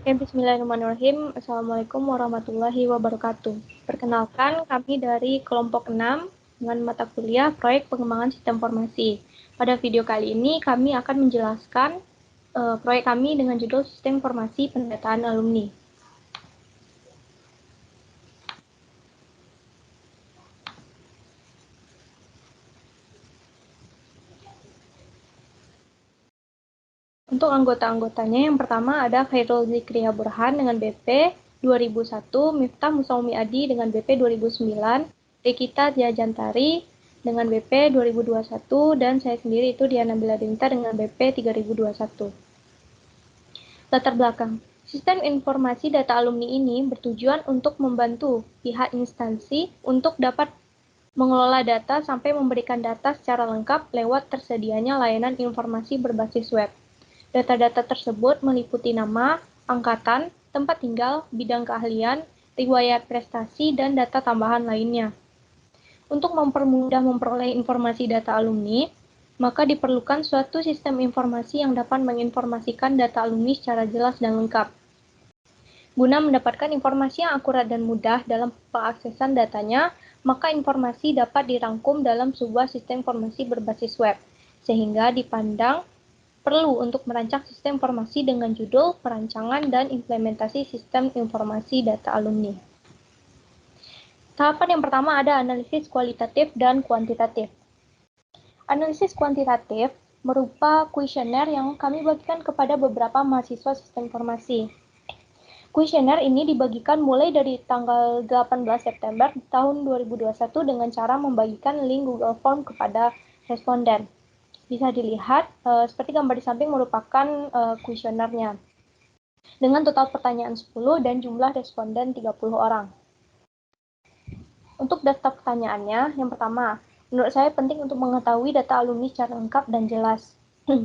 Bismillahirrahmanirrahim. Assalamualaikum warahmatullahi wabarakatuh. Perkenalkan, kami dari kelompok 6 dengan mata kuliah Proyek Pengembangan Sistem Informasi. Pada video kali ini, kami akan menjelaskan proyek kami dengan judul Sistem Informasi Pendataan Alumni. Untuk anggota-anggotanya, yang pertama ada Khairul Zikriya Burhan dengan BP 2001, Miftah Musaumi Adi dengan BP 2009, Rikita Jajantari dengan BP 2021, dan saya sendiri itu Diana Biladinta dengan BP 3021. Latar belakang. Sistem informasi data alumni ini bertujuan untuk membantu pihak instansi untuk dapat mengelola data sampai memberikan data secara lengkap lewat tersedianya layanan informasi berbasis web. Data-data tersebut meliputi nama, angkatan, tempat tinggal, bidang keahlian, riwayat prestasi, dan data tambahan lainnya. Untuk mempermudah memperoleh informasi data alumni, maka diperlukan suatu sistem informasi yang dapat menginformasikan data alumni secara jelas dan lengkap. Guna mendapatkan informasi yang akurat dan mudah dalam pengaksesan datanya, maka informasi dapat dirangkum dalam sebuah sistem informasi berbasis web, sehingga dipandang perlu untuk merancang sistem informasi dengan judul perancangan dan implementasi sistem informasi data alumni. Tahapan yang pertama ada analisis kualitatif dan kuantitatif. Analisis kuantitatif merupa kuesioner yang kami bagikan kepada beberapa mahasiswa sistem informasi. Kuesioner ini dibagikan mulai dari tanggal 18 September tahun 2021 dengan cara membagikan link Google Form kepada responden. Bisa dilihat seperti gambar di samping merupakan kuesionernya. Dengan total pertanyaan 10 dan jumlah responden 30 orang. Untuk daftar pertanyaannya, yang pertama, menurut saya penting untuk mengetahui data alumni secara lengkap dan jelas.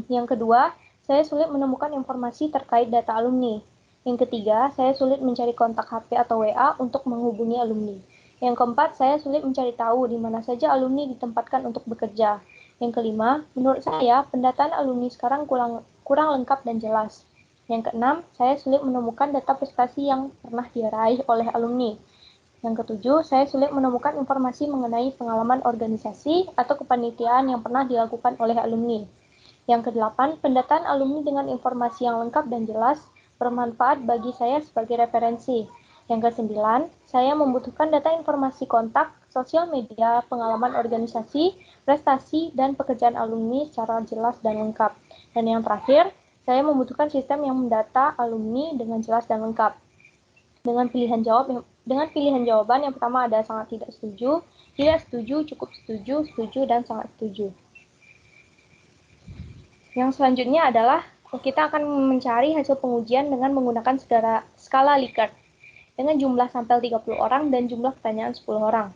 Yang kedua, saya sulit menemukan informasi terkait data alumni. Yang ketiga, saya sulit mencari kontak HP atau WA untuk menghubungi alumni. Yang keempat, saya sulit mencari tahu di mana saja alumni ditempatkan untuk bekerja. Yang kelima, menurut saya, pendataan alumni sekarang kurang lengkap dan jelas. Yang keenam, saya sulit menemukan data prestasi yang pernah diraih oleh alumni. Yang ketujuh, saya sulit menemukan informasi mengenai pengalaman organisasi atau kepanitiaan yang pernah dilakukan oleh alumni. Yang kedelapan, pendataan alumni dengan informasi yang lengkap dan jelas bermanfaat bagi saya sebagai referensi. Yang kesembilan, saya membutuhkan data informasi kontak, sosial media, pengalaman organisasi, prestasi, dan pekerjaan alumni secara jelas dan lengkap. Dan yang terakhir, saya membutuhkan sistem yang mendata alumni dengan jelas dan lengkap. Dengan pilihan jawaban yang pertama ada sangat tidak setuju, cukup setuju, dan sangat setuju. Yang selanjutnya adalah kita akan mencari hasil pengujian dengan menggunakan skala Likert dengan jumlah sampel 30 orang dan jumlah pertanyaan 10 orang.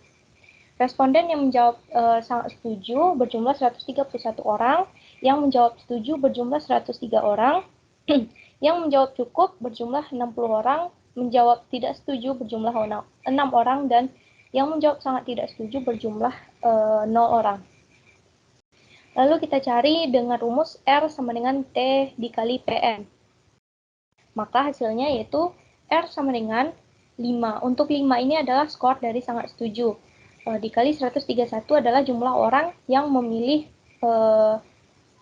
Responden yang menjawab sangat setuju berjumlah 131 orang, yang menjawab setuju berjumlah 103 orang, yang menjawab cukup berjumlah 60 orang, menjawab tidak setuju berjumlah 6 orang, dan yang menjawab sangat tidak setuju berjumlah 0 orang. Lalu kita cari dengan rumus R sama dengan T dikali PN. Maka hasilnya yaitu R sama dengan 5. Untuk 5 ini adalah skor dari sangat setuju. Dikali 131 adalah jumlah orang yang memilih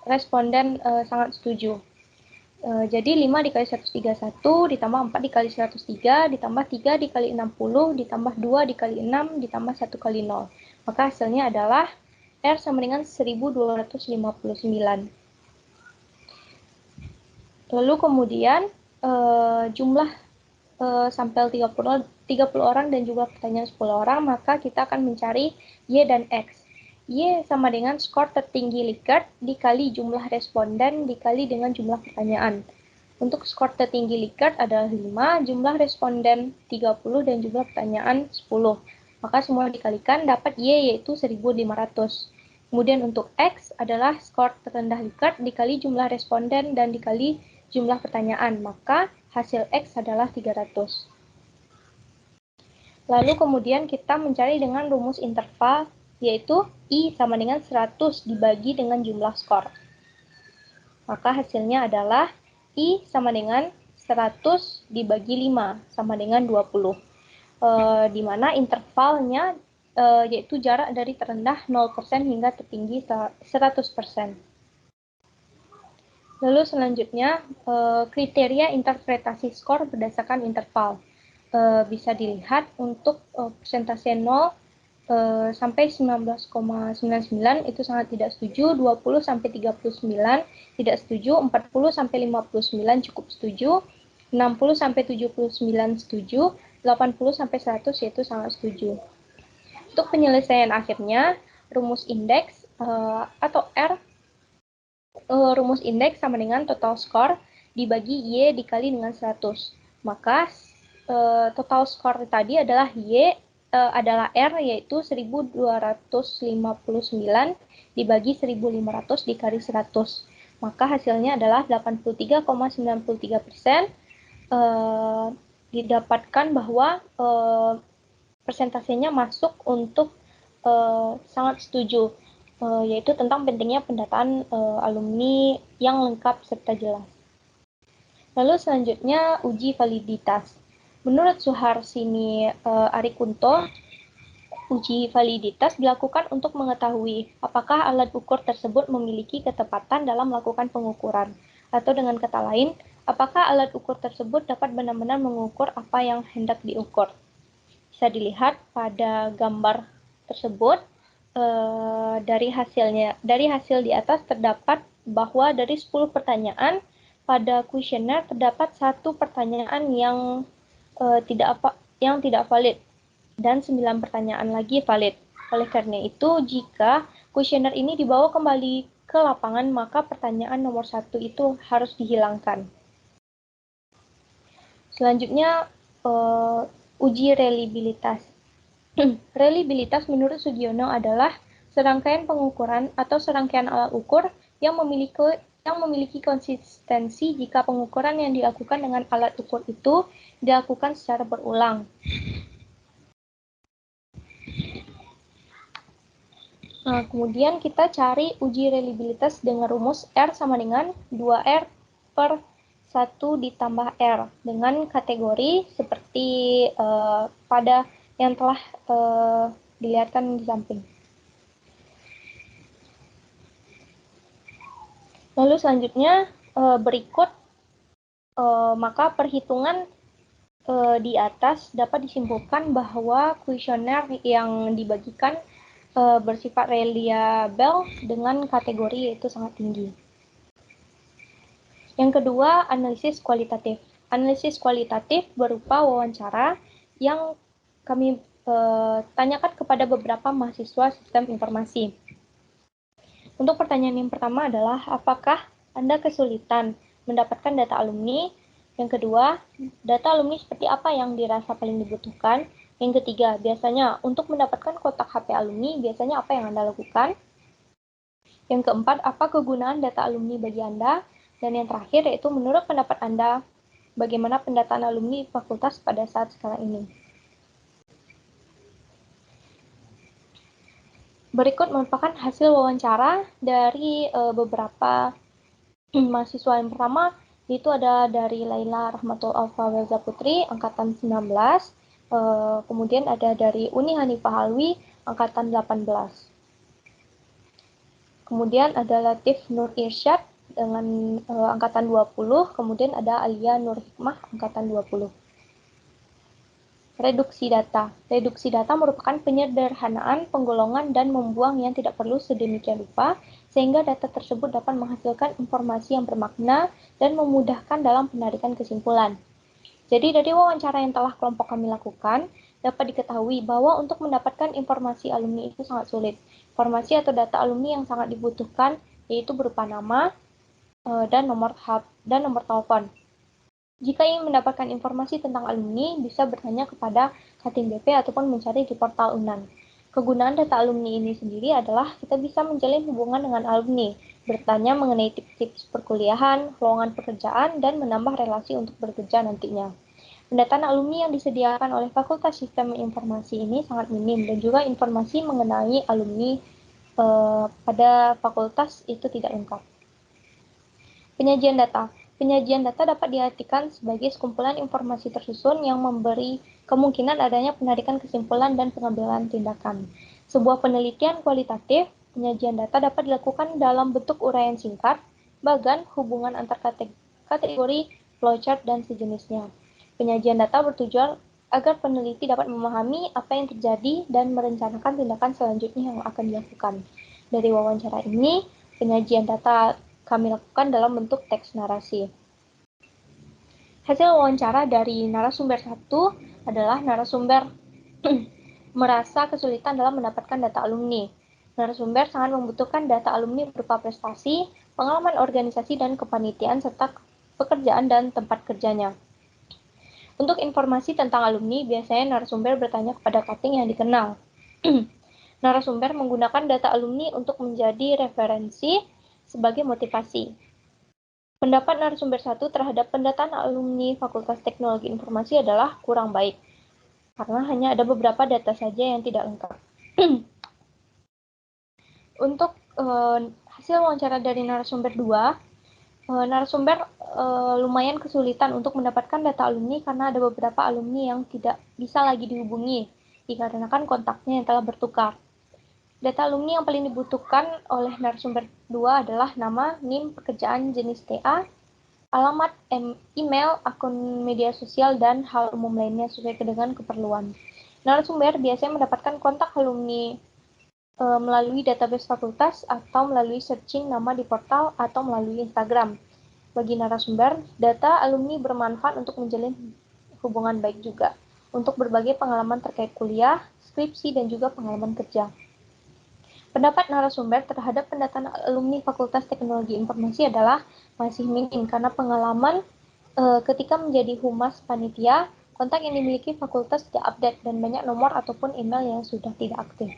responden sangat setuju. Jadi 5 dikali 131 ditambah 4 dikali 103 ditambah 3 dikali 60 ditambah 2 dikali 6 ditambah 1 kali 0. Maka hasilnya adalah R sama dengan 1259. Lalu kemudian jumlah sampel 30 orang dan jumlah pertanyaan 10 orang, maka kita akan mencari Y dan X. Y sama dengan skor tertinggi Likert dikali jumlah responden dikali dengan jumlah pertanyaan. Untuk skor tertinggi Likert adalah 5, jumlah responden 30 dan jumlah pertanyaan 10. Maka semua dikalikan dapat Y yaitu 1500. Kemudian untuk X adalah skor terendah Likert dikali jumlah responden dan dikali jumlah pertanyaan. Maka hasil X adalah 300. Lalu kemudian kita mencari dengan rumus interval, yaitu I sama dengan 100 dibagi dengan jumlah skor. Maka hasilnya adalah I sama dengan 100 dibagi 5 sama dengan 20. Di mana intervalnya yaitu jarak dari terendah 0% hingga tertinggi 100%. Lalu selanjutnya, kriteria interpretasi skor berdasarkan interval. Bisa dilihat untuk persentase 0 sampai 19,99 itu sangat tidak setuju, 20 sampai 39 tidak setuju, 40 sampai 59 cukup setuju, 60 sampai 79 setuju, 80 sampai 100 yaitu sangat setuju. Untuk penyelesaian akhirnya, rumus indeks atau R, rumus indeks sama dengan total skor dibagi Y dikali dengan 100. Maka total skor tadi adalah Y adalah R, yaitu 1259 dibagi 1500 dikali 100. Maka hasilnya adalah 83,93%. Didapatkan bahwa persentasenya masuk untuk sangat setuju, yaitu tentang pentingnya pendataan alumni yang lengkap serta jelas. Lalu selanjutnya uji validitas. Menurut Suharsini Arikunto, uji validitas dilakukan untuk mengetahui apakah alat ukur tersebut memiliki ketepatan dalam melakukan pengukuran, atau dengan kata lain, apakah alat ukur tersebut dapat benar-benar mengukur apa yang hendak diukur. Bisa dilihat pada gambar tersebut, dari hasil di atas terdapat bahwa dari 10 pertanyaan pada kuesioner terdapat 1 pertanyaan yang tidak valid dan 9 pertanyaan lagi valid. Oleh karena itu, jika kuesioner ini dibawa kembali ke lapangan, maka pertanyaan nomor 1 itu harus dihilangkan. Selanjutnya, uji reliabilitas. Reliabilitas menurut Sugiono adalah serangkaian pengukuran atau serangkaian alat ukur yang memiliki konsistensi jika pengukuran yang dilakukan dengan alat ukur itu dilakukan secara berulang. Nah, kemudian kita cari uji reliabilitas dengan rumus R sama dengan 2R per 1 ditambah R dengan kategori seperti pada yang telah dilihatkan di samping. Lalu selanjutnya berikut maka perhitungan di atas dapat disimpulkan bahwa kuesioner yang dibagikan bersifat reliable dengan kategori yaitu sangat tinggi. Yang kedua, analisis kualitatif. Analisis kualitatif berupa wawancara yang kami tanyakan kepada beberapa mahasiswa sistem informasi. Untuk pertanyaan yang pertama adalah, apakah Anda kesulitan mendapatkan data alumni? Yang kedua, data alumni seperti apa yang dirasa paling dibutuhkan? Yang ketiga, biasanya untuk mendapatkan kotak HP alumni, biasanya apa yang Anda lakukan? Yang keempat, apa kegunaan data alumni bagi Anda? Dan yang terakhir, yaitu menurut pendapat Anda, bagaimana pendataan alumni fakultas pada saat sekarang ini? Berikut merupakan hasil wawancara dari beberapa mahasiswa. Yang pertama, itu ada dari Laila Rahmatul Alfa Weza Putri, Angkatan 19. Kemudian ada dari Uni Hanifah Alwi, Angkatan 18. Kemudian ada Latif Nur Irsyad dengan Angkatan 20. Kemudian ada Alia Nur Hikmah, Angkatan 20. Reduksi data. Reduksi data merupakan penyederhanaan, penggolongan, dan membuang yang tidak perlu sedemikian rupa, sehingga data tersebut dapat menghasilkan informasi yang bermakna dan memudahkan dalam penarikan kesimpulan. Jadi dari wawancara yang telah kelompok kami lakukan, dapat diketahui bahwa untuk mendapatkan informasi alumni itu sangat sulit. Informasi atau data alumni yang sangat dibutuhkan yaitu berupa nama dan nomor telepon. Jika ingin mendapatkan informasi tentang alumni, bisa bertanya kepada Kating BP ataupun mencari di portal UNAN. Kegunaan data alumni ini sendiri adalah kita bisa menjalin hubungan dengan alumni, bertanya mengenai tips-tips perkuliahan, lowongan pekerjaan, dan menambah relasi untuk bekerja nantinya. Pendataan alumni yang disediakan oleh Fakultas Sistem Informasi ini sangat minim, dan juga informasi mengenai alumni pada fakultas itu tidak lengkap. Penyajian data. Penyajian data dapat diartikan sebagai sekumpulan informasi tersusun yang memberi kemungkinan adanya penarikan kesimpulan dan pengambilan tindakan. Sebuah penelitian kualitatif, penyajian data dapat dilakukan dalam bentuk uraian singkat, bagan, hubungan antar kategori, flowchart, dan sejenisnya. Penyajian data bertujuan agar peneliti dapat memahami apa yang terjadi dan merencanakan tindakan selanjutnya yang akan dilakukan. Dari wawancara ini, penyajian data kami lakukan dalam bentuk teks narasi. Hasil wawancara dari narasumber 1 adalah narasumber merasa kesulitan dalam mendapatkan data alumni. Narasumber sangat membutuhkan data alumni berupa prestasi, pengalaman organisasi dan kepanitiaan, serta pekerjaan dan tempat kerjanya. Untuk informasi tentang alumni, biasanya narasumber bertanya kepada cutting yang dikenal. Narasumber menggunakan data alumni untuk menjadi referensi sebagai motivasi. Pendapat narasumber 1 terhadap pendataan alumni Fakultas Teknologi Informasi adalah kurang baik, karena hanya ada beberapa data saja yang tidak lengkap. Untuk hasil wawancara dari narasumber 2, narasumber lumayan kesulitan untuk mendapatkan data alumni karena ada beberapa alumni yang tidak bisa lagi dihubungi, dikarenakan kontaknya yang telah bertukar. Data alumni yang paling dibutuhkan oleh narasumber 2 adalah nama, NIM, pekerjaan, jenis TA, alamat, email, akun media sosial, dan hal umum lainnya sesuai dengan keperluan. Narasumber biasanya mendapatkan kontak alumni melalui database fakultas atau melalui searching nama di portal atau melalui Instagram. Bagi narasumber, data alumni bermanfaat untuk menjalin hubungan baik juga, untuk berbagai pengalaman terkait kuliah, skripsi, dan juga pengalaman kerja. Pendapat narasumber terhadap pendataan alumni Fakultas Teknologi Informasi adalah masih minim karena pengalaman ketika menjadi humas panitia, kontak yang dimiliki fakultas tidak update dan banyak nomor ataupun email yang sudah tidak aktif.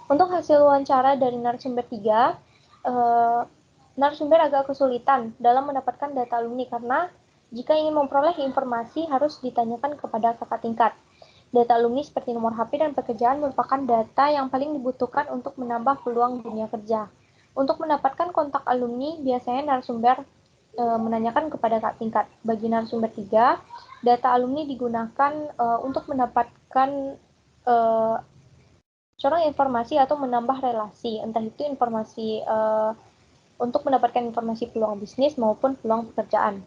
Untuk hasil wawancara dari narasumber 3, narasumber agak kesulitan dalam mendapatkan data alumni karena jika ingin memperoleh informasi harus ditanyakan kepada kakak tingkat. Data alumni seperti nomor HP dan pekerjaan merupakan data yang paling dibutuhkan untuk menambah peluang dunia kerja. Untuk mendapatkan kontak alumni, biasanya narasumber menanyakan kepada kakak tingkat. Bagi narasumber 3, data alumni digunakan untuk mendapatkan corong informasi atau menambah relasi, entah itu informasi untuk mendapatkan informasi peluang bisnis maupun peluang pekerjaan.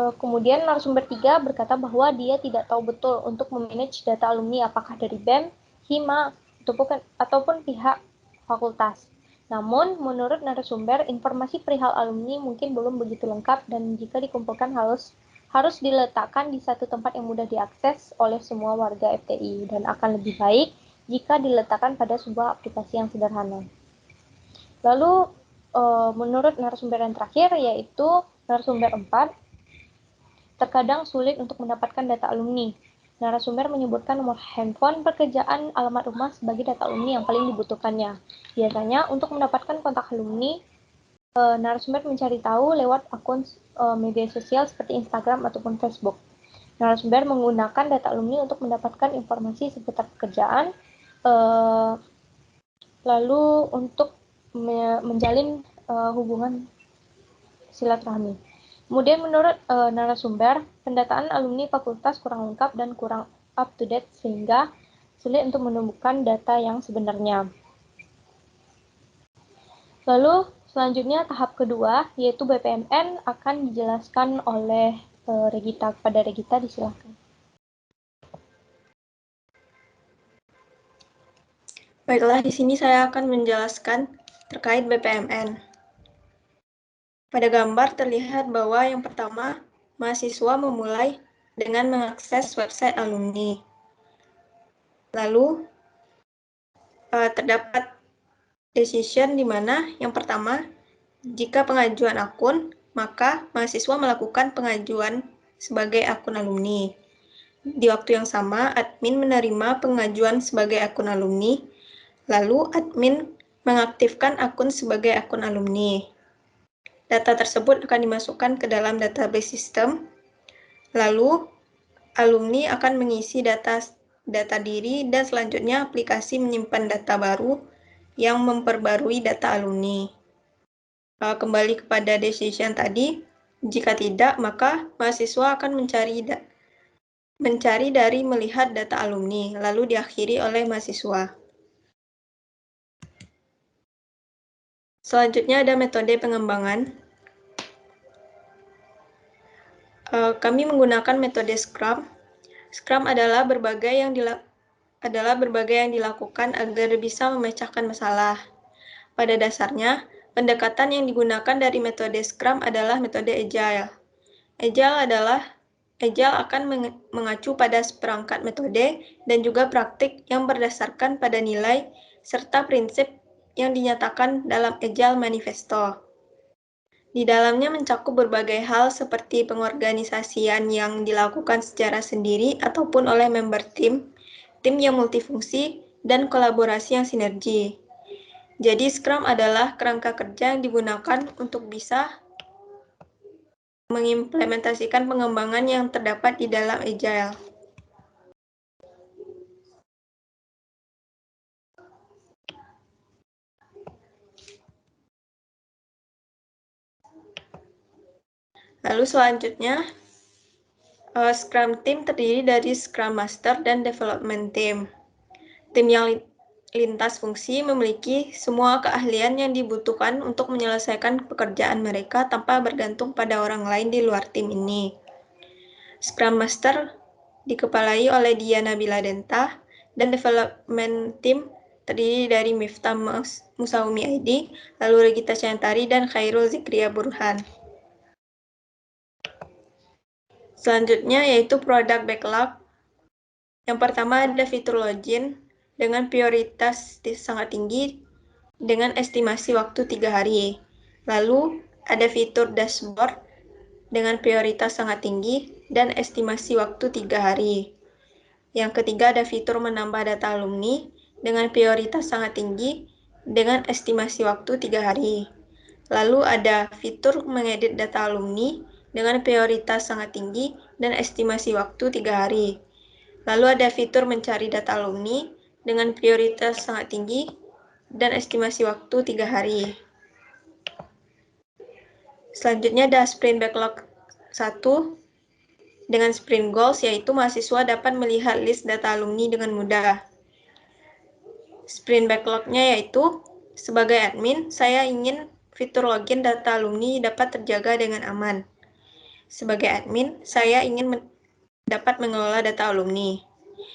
Kemudian narasumber 3 berkata bahwa dia tidak tahu betul untuk memanage data alumni apakah dari BEM, HIMA, ataupun pihak fakultas. Namun, menurut narasumber, informasi perihal alumni mungkin belum begitu lengkap dan jika dikumpulkan harus diletakkan di satu tempat yang mudah diakses oleh semua warga FTI dan akan lebih baik jika diletakkan pada sebuah aplikasi yang sederhana. Lalu, menurut narasumber yang terakhir, yaitu narasumber 4, terkadang sulit untuk mendapatkan data alumni. Narasumber menyebutkan nomor handphone, pekerjaan, alamat rumah sebagai data alumni yang paling dibutuhkannya. Biasanya, untuk mendapatkan kontak alumni, narasumber mencari tahu lewat akun media sosial seperti Instagram ataupun Facebook. Narasumber menggunakan data alumni untuk mendapatkan informasi seputar pekerjaan, lalu untuk menjalin hubungan silaturahmi. Kemudian menurut narasumber, pendataan alumni fakultas kurang lengkap dan kurang up to date sehingga sulit untuk menemukan data yang sebenarnya. Lalu selanjutnya tahap kedua yaitu BPMN akan dijelaskan oleh Regita. Kepada Regita disilakan. Baiklah, di sini saya akan menjelaskan terkait BPMN. Pada gambar terlihat bahwa yang pertama, mahasiswa memulai dengan mengakses website alumni. Lalu, terdapat decision di mana yang pertama, jika pengajuan akun, maka mahasiswa melakukan pengajuan sebagai akun alumni. Di waktu yang sama, admin menerima pengajuan sebagai akun alumni, lalu admin mengaktifkan akun sebagai akun alumni. Data tersebut akan dimasukkan ke dalam database sistem, lalu alumni akan mengisi data diri dan selanjutnya aplikasi menyimpan data baru yang memperbarui data alumni. kembali kepada decision tadi. Jika tidak, maka mahasiswa akan mencari dari melihat data alumni, lalu diakhiri oleh mahasiswa. Selanjutnya ada metode pengembangan. Kami menggunakan metode Scrum. Scrum adalah berbagai yang dilakukan agar bisa memecahkan masalah. Pada dasarnya, pendekatan yang digunakan dari metode Scrum adalah metode Agile. Agile akan mengacu pada seperangkat metode dan juga praktik yang berdasarkan pada nilai serta prinsip yang dinyatakan dalam Agile Manifesto. Di dalamnya mencakup berbagai hal seperti pengorganisasian yang dilakukan secara sendiri ataupun oleh member tim yang multifungsi, dan kolaborasi yang sinergi. Jadi Scrum adalah kerangka kerja yang digunakan untuk bisa mengimplementasikan pengembangan yang terdapat di dalam Agile. Lalu selanjutnya, Scrum Team terdiri dari Scrum Master dan Development Team. Tim yang lintas fungsi memiliki semua keahlian yang dibutuhkan untuk menyelesaikan pekerjaan mereka tanpa bergantung pada orang lain di luar tim ini. Scrum Master dikepalai oleh Diana Biladenta, dan Development Team terdiri dari Miftah Musaumi ID, lalu Regita Syantari, dan Khairul Zikria Burhan. Selanjutnya yaitu Product Backlog. Yang pertama ada fitur login dengan prioritas sangat tinggi dengan estimasi waktu 3 hari. Lalu ada fitur dashboard dengan prioritas sangat tinggi dan estimasi waktu 3 hari. Yang ketiga ada fitur menambah data alumni dengan prioritas sangat tinggi dengan estimasi waktu 3 hari. Lalu ada fitur mengedit data alumni dengan prioritas sangat tinggi dan estimasi waktu 3 hari. Lalu ada fitur mencari data alumni dengan prioritas sangat tinggi dan estimasi waktu 3 hari. Selanjutnya ada Sprint Backlog 1 dengan Sprint Goals, yaitu mahasiswa dapat melihat list data alumni dengan mudah. Sprint Backlog-nya yaitu, sebagai admin, saya ingin fitur login data alumni dapat terjaga dengan aman. Sebagai admin, saya ingin dapat mengelola data alumni.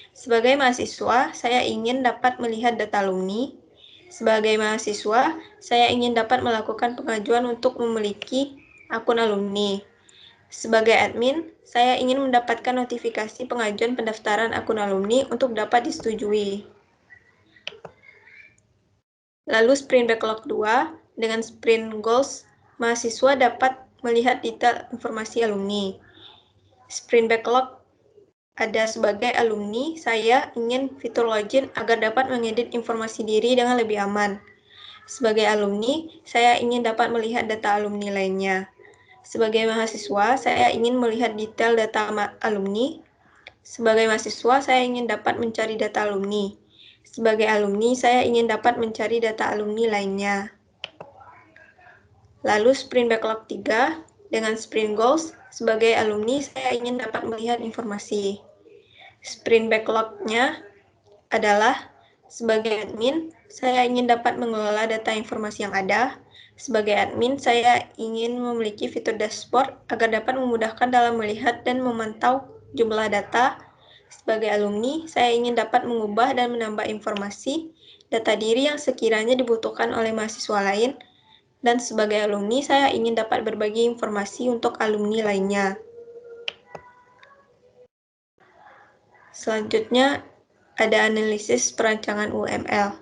Sebagai mahasiswa, saya ingin dapat melihat data alumni. Sebagai mahasiswa, saya ingin dapat melakukan pengajuan untuk memiliki akun alumni. Sebagai admin, saya ingin mendapatkan notifikasi pengajuan pendaftaran akun alumni untuk dapat disetujui. Lalu Sprint Backlog 2, dengan Sprint Goals, mahasiswa dapat melihat detail informasi alumni. Sprint Backlog ada sebagai alumni, saya ingin fitur login agar dapat mengedit informasi diri dengan lebih aman. Sebagai alumni, saya ingin dapat melihat data alumni lainnya. Sebagai mahasiswa, saya ingin melihat detail data alumni. Sebagai mahasiswa, saya ingin dapat mencari data alumni. Sebagai alumni, saya ingin dapat mencari data alumni lainnya. Lalu Sprint Backlog 3, dengan Sprint Goals, sebagai alumni, saya ingin dapat melihat informasi. Sprint Backlog-nya adalah, sebagai admin, saya ingin dapat mengelola data informasi yang ada. Sebagai admin, saya ingin memiliki fitur dashboard agar dapat memudahkan dalam melihat dan memantau jumlah data. Sebagai alumni, saya ingin dapat mengubah dan menambah informasi data diri yang sekiranya dibutuhkan oleh mahasiswa lain. Dan sebagai alumni, saya ingin dapat berbagi informasi untuk alumni lainnya. Selanjutnya, ada analisis perancangan UML.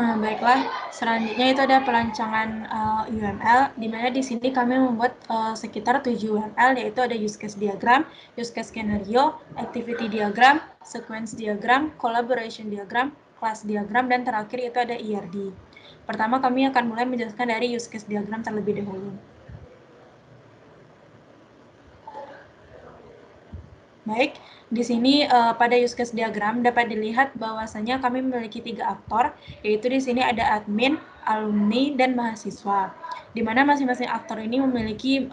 Baiklah, selanjutnya itu ada perancangan UML, di mana di sini kami membuat sekitar 7 UML, yaitu ada use case diagram, use case scenario, activity diagram, sequence diagram, collaboration diagram, class diagram, dan terakhir itu ada ERD. Pertama kami akan mulai menjelaskan dari use case diagram terlebih dahulu. Baik, di sini pada use case diagram dapat dilihat bahwasanya kami memiliki 3 aktor, yaitu di sini ada admin, alumni, dan mahasiswa. Di mana masing-masing aktor ini memiliki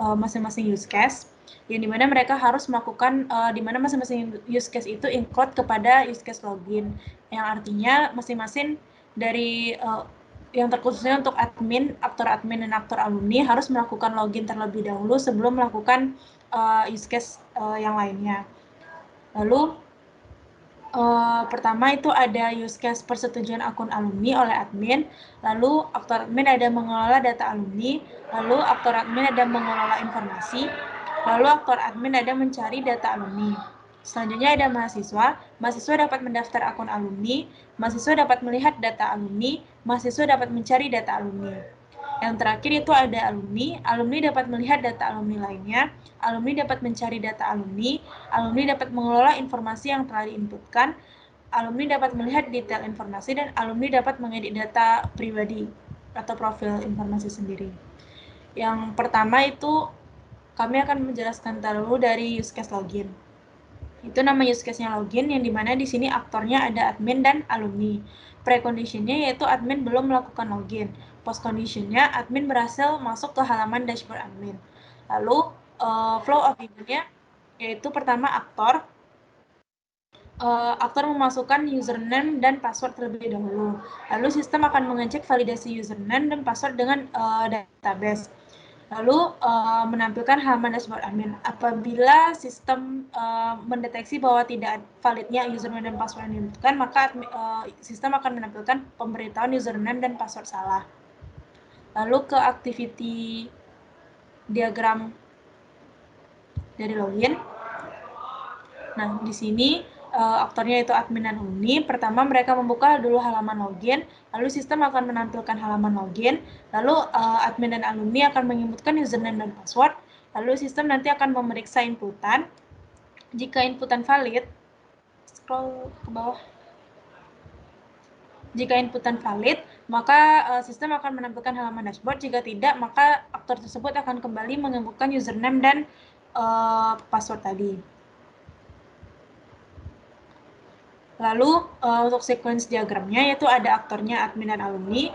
masing-masing use case, yang dimana mereka harus melakukan, di mana masing-masing use case itu include kepada use case login, yang artinya masing-masing dari yang terkhususnya untuk admin, aktor admin dan aktor alumni harus melakukan login terlebih dahulu sebelum melakukan use case yang lainnya. Lalu pertama itu ada use case persetujuan akun alumni oleh admin, lalu aktor admin ada mengelola data alumni, lalu aktor admin ada mengelola informasi, lalu aktor admin ada mencari data alumni. Selanjutnya ada mahasiswa. Mahasiswa dapat mendaftar akun alumni, mahasiswa dapat melihat data alumni, mahasiswa dapat mencari data alumni. Yang terakhir itu ada alumni. Alumni dapat melihat data alumni lainnya, alumni dapat mencari data alumni, alumni dapat mengelola informasi yang telah diinputkan, alumni dapat melihat detail informasi, dan alumni dapat mengedit data pribadi atau profil informasi sendiri. Yang pertama itu kami akan menjelaskan dulu dari use case login. Itu nama use case-nya login, yang dimana di sini aktornya ada admin dan alumni. Preconditionnya yaitu admin belum melakukan login. Post-conditionnya admin berhasil masuk ke halaman dashboard admin. Lalu flow of event-nya yaitu pertama aktor. Aktor memasukkan username dan password terlebih dahulu. Lalu sistem akan mengecek validasi username dan password dengan database. Lalu menampilkan halaman dashboard admin. Apabila sistem mendeteksi bahwa tidak validnya username dan password yang dibutuhkan, maka sistem akan menampilkan pemberitahuan username dan password salah. Lalu ke activity diagram dari login. Nah, di sini aktornya itu admin dan alumni. Pertama mereka membuka dulu halaman login, lalu sistem akan menampilkan halaman login, lalu admin dan alumni akan menginputkan username dan password, lalu sistem nanti akan memeriksa inputan. Jika inputan valid, scroll ke bawah. Jika inputan valid, maka sistem akan menampilkan halaman dashboard. Jika tidak, maka aktor tersebut akan kembali menginputkan username dan password tadi. Lalu untuk sequence diagramnya yaitu ada aktornya admin dan alumni.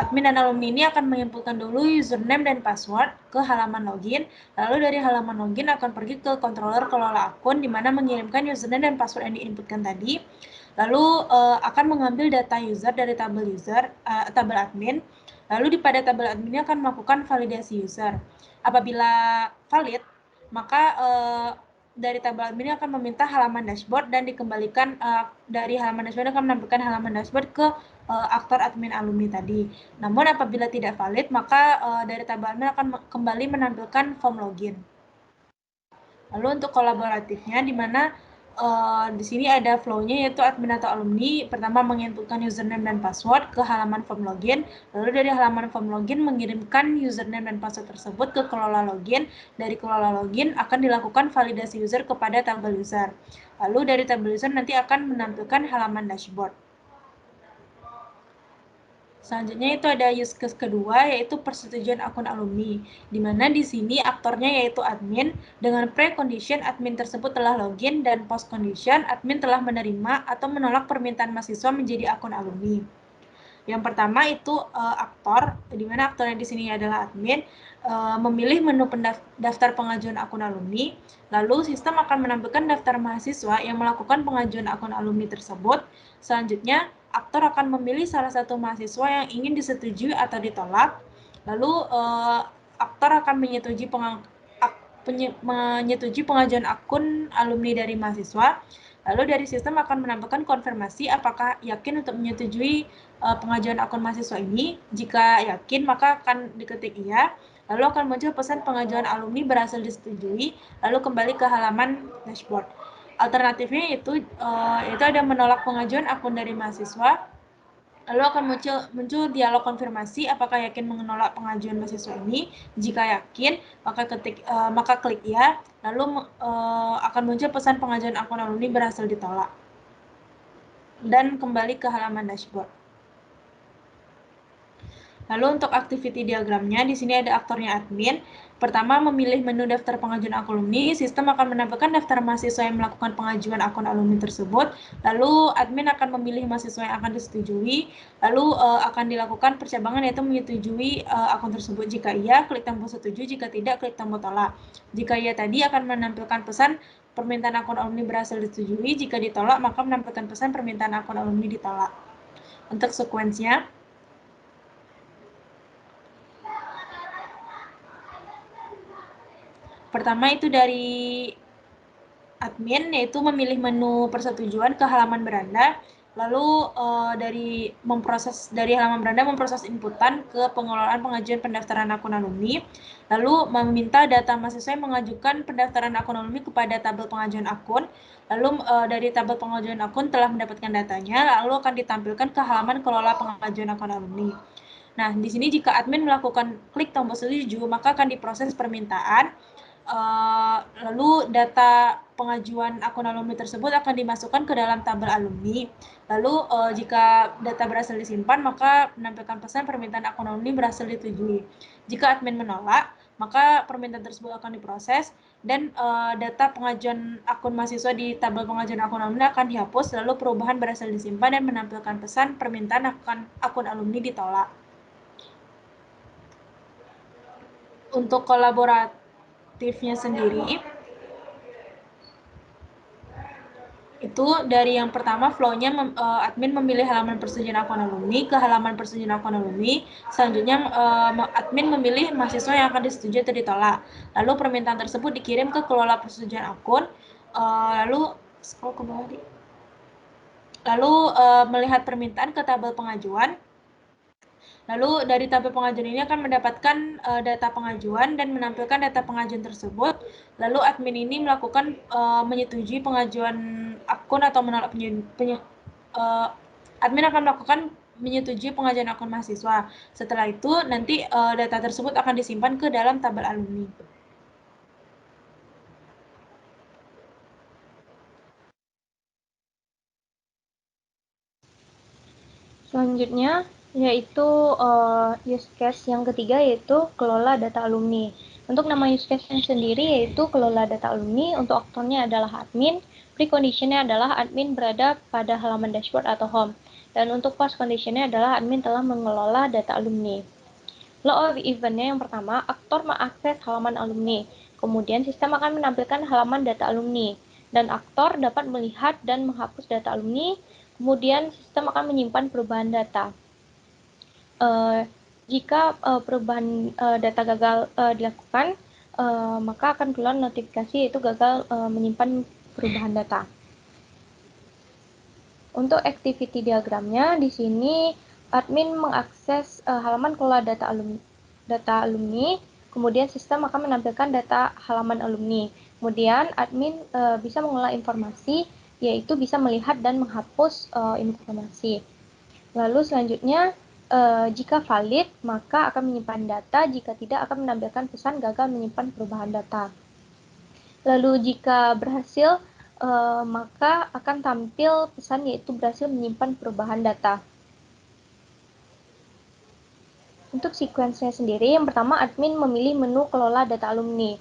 Admin dan alumni ini akan menginputkan dulu username dan password ke halaman login. Lalu dari halaman login akan pergi ke controller kelola akun di mana mengirimkan username dan password yang diinputkan tadi. Lalu akan mengambil data user dari tabel admin. Lalu pada tabel admin ini akan melakukan validasi user. Apabila valid, maka dari tabel admin ini akan meminta halaman dashboard dan dikembalikan dari halaman dashboard akan menampilkan halaman dashboard ke aktor admin alumni tadi. Namun apabila tidak valid, maka dari tabel admin akan kembali menampilkan form login. Lalu untuk kolaboratifnya, di mana di sini ada flow-nya yaitu admin atau alumni pertama menginputkan username dan password ke halaman form login, lalu dari halaman form login mengirimkan username dan password tersebut ke kelola login. Dari kelola login akan dilakukan validasi user kepada tabel user. Lalu dari tabel user nanti akan menampilkan halaman dashboard. Selanjutnya itu ada use case kedua yaitu persetujuan akun alumni, di mana di sini aktornya yaitu admin. Dengan precondition admin tersebut telah login dan post condition admin telah menerima atau menolak permintaan mahasiswa menjadi akun alumni. Yang pertama itu aktor, di mana aktornya di sini adalah admin, memilih menu daftar pengajuan akun alumni. Lalu sistem akan menampilkan daftar mahasiswa yang melakukan pengajuan akun alumni tersebut. Selanjutnya aktor akan memilih salah satu mahasiswa yang ingin disetujui atau ditolak. Lalu aktor akan menyetujui pengajuan akun alumni dari mahasiswa. Lalu dari sistem akan menampilkan konfirmasi apakah yakin untuk menyetujui pengajuan akun mahasiswa ini. Jika yakin, maka akan diketik iya. Lalu akan muncul pesan pengajuan alumni berhasil disetujui. Lalu kembali ke halaman dashboard. Alternatifnya itu ada menolak pengajuan akun dari mahasiswa. Lalu akan muncul dialog konfirmasi apakah yakin menolak pengajuan mahasiswa ini. Jika yakin, maka klik ya. Lalu akan muncul pesan pengajuan akun alumni berhasil ditolak. dan kembali ke halaman dashboard. Lalu untuk activity diagramnya, di sini ada aktornya admin. Pertama, memilih menu daftar pengajuan akun alumni. Sistem akan menampilkan daftar mahasiswa yang melakukan pengajuan akun alumni tersebut. Lalu admin akan memilih mahasiswa yang akan disetujui. Lalu akan dilakukan percabangan yaitu menyetujui akun tersebut. Jika iya, klik tombol setuju. Jika tidak, klik tombol tolak. Jika iya tadi akan menampilkan pesan permintaan akun alumni berhasil disetujui. Jika ditolak, maka menampilkan pesan permintaan akun alumni ditolak. Untuk sekuensinya, pertama itu dari admin, yaitu memilih menu persetujuan ke halaman beranda, lalu dari halaman beranda memproses inputan ke pengelolaan pengajuan pendaftaran akun alumni, lalu meminta data mahasiswa yang mengajukan pendaftaran akun alumni kepada tabel pengajuan akun, lalu dari tabel pengajuan akun telah mendapatkan datanya, lalu akan ditampilkan ke halaman kelola pengajuan akun alumni. Nah, di sini jika admin melakukan klik tombol setuju, maka akan diproses permintaan. Lalu data pengajuan akun alumni tersebut akan dimasukkan ke dalam tabel alumni. Lalu jika data berhasil disimpan, maka menampilkan pesan permintaan akun alumni berhasil disetujui. Jika admin menolak, maka permintaan tersebut akan diproses dan data pengajuan akun mahasiswa di tabel pengajuan akun alumni akan dihapus, lalu perubahan berhasil disimpan dan menampilkan pesan permintaan akun alumni ditolak. Untuk kolaboratifnya sendiri, itu dari yang pertama flow-nya admin memilih halaman persetujuan akun alumni ke halaman persetujuan akun alumni. Selanjutnya admin memilih mahasiswa yang akan disetujui atau ditolak. Lalu permintaan tersebut dikirim ke kelola persetujuan akun. Lalu scroll ke bawah. Lalu melihat permintaan ke tabel pengajuan. Lalu dari tabel pengajuan ini akan mendapatkan data pengajuan dan menampilkan data pengajuan tersebut. Lalu admin ini melakukan menyetujui pengajuan akun atau menolak admin akan melakukan menyetujui pengajuan akun mahasiswa. Setelah itu nanti data tersebut akan disimpan ke dalam tabel alumni. Selanjutnya yaitu use case yang ketiga, yaitu kelola data alumni. Untuk nama use case-nya sendiri yaitu kelola data alumni. Untuk aktornya adalah admin, precondition-nya adalah admin berada pada halaman dashboard atau home, dan untuk post condition-nya adalah admin telah mengelola data alumni. Law of event-nya yang pertama, aktor mengakses halaman alumni, kemudian sistem akan menampilkan halaman data alumni, dan aktor dapat melihat dan menghapus data alumni. Kemudian sistem akan menyimpan perubahan data. Jika perubahan data gagal dilakukan, maka akan keluar notifikasi itu gagal menyimpan perubahan data. Untuk activity diagramnya, di sini admin mengakses halaman kelola data alumni, kemudian sistem akan menampilkan data halaman alumni. Kemudian admin bisa mengolah informasi, yaitu bisa melihat dan menghapus informasi. Lalu selanjutnya, jika valid, maka akan menyimpan data, jika tidak akan menampilkan pesan gagal menyimpan perubahan data. Lalu jika berhasil, maka akan tampil pesan yaitu berhasil menyimpan perubahan data. Untuk sequence-nya sendiri, yang pertama admin memilih menu kelola data alumni,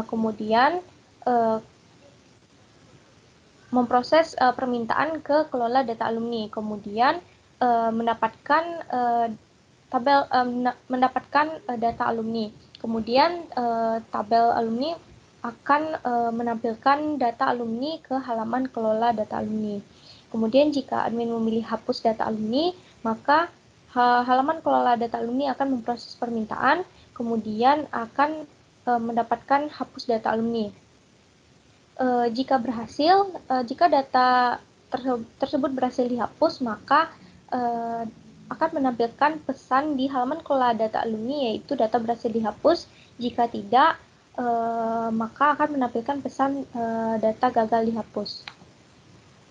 kemudian memproses permintaan ke kelola data alumni, kemudian mendapatkan data alumni, kemudian tabel alumni akan menampilkan data alumni ke halaman kelola data alumni. Kemudian jika admin memilih hapus data alumni, maka halaman kelola data alumni akan memproses permintaan, kemudian akan mendapatkan hapus data alumni. Jika berhasil, jika data tersebut berhasil dihapus, maka akan menampilkan pesan di halaman kelola data alumni, yaitu data berhasil dihapus. Jika tidak, maka akan menampilkan pesan data gagal dihapus.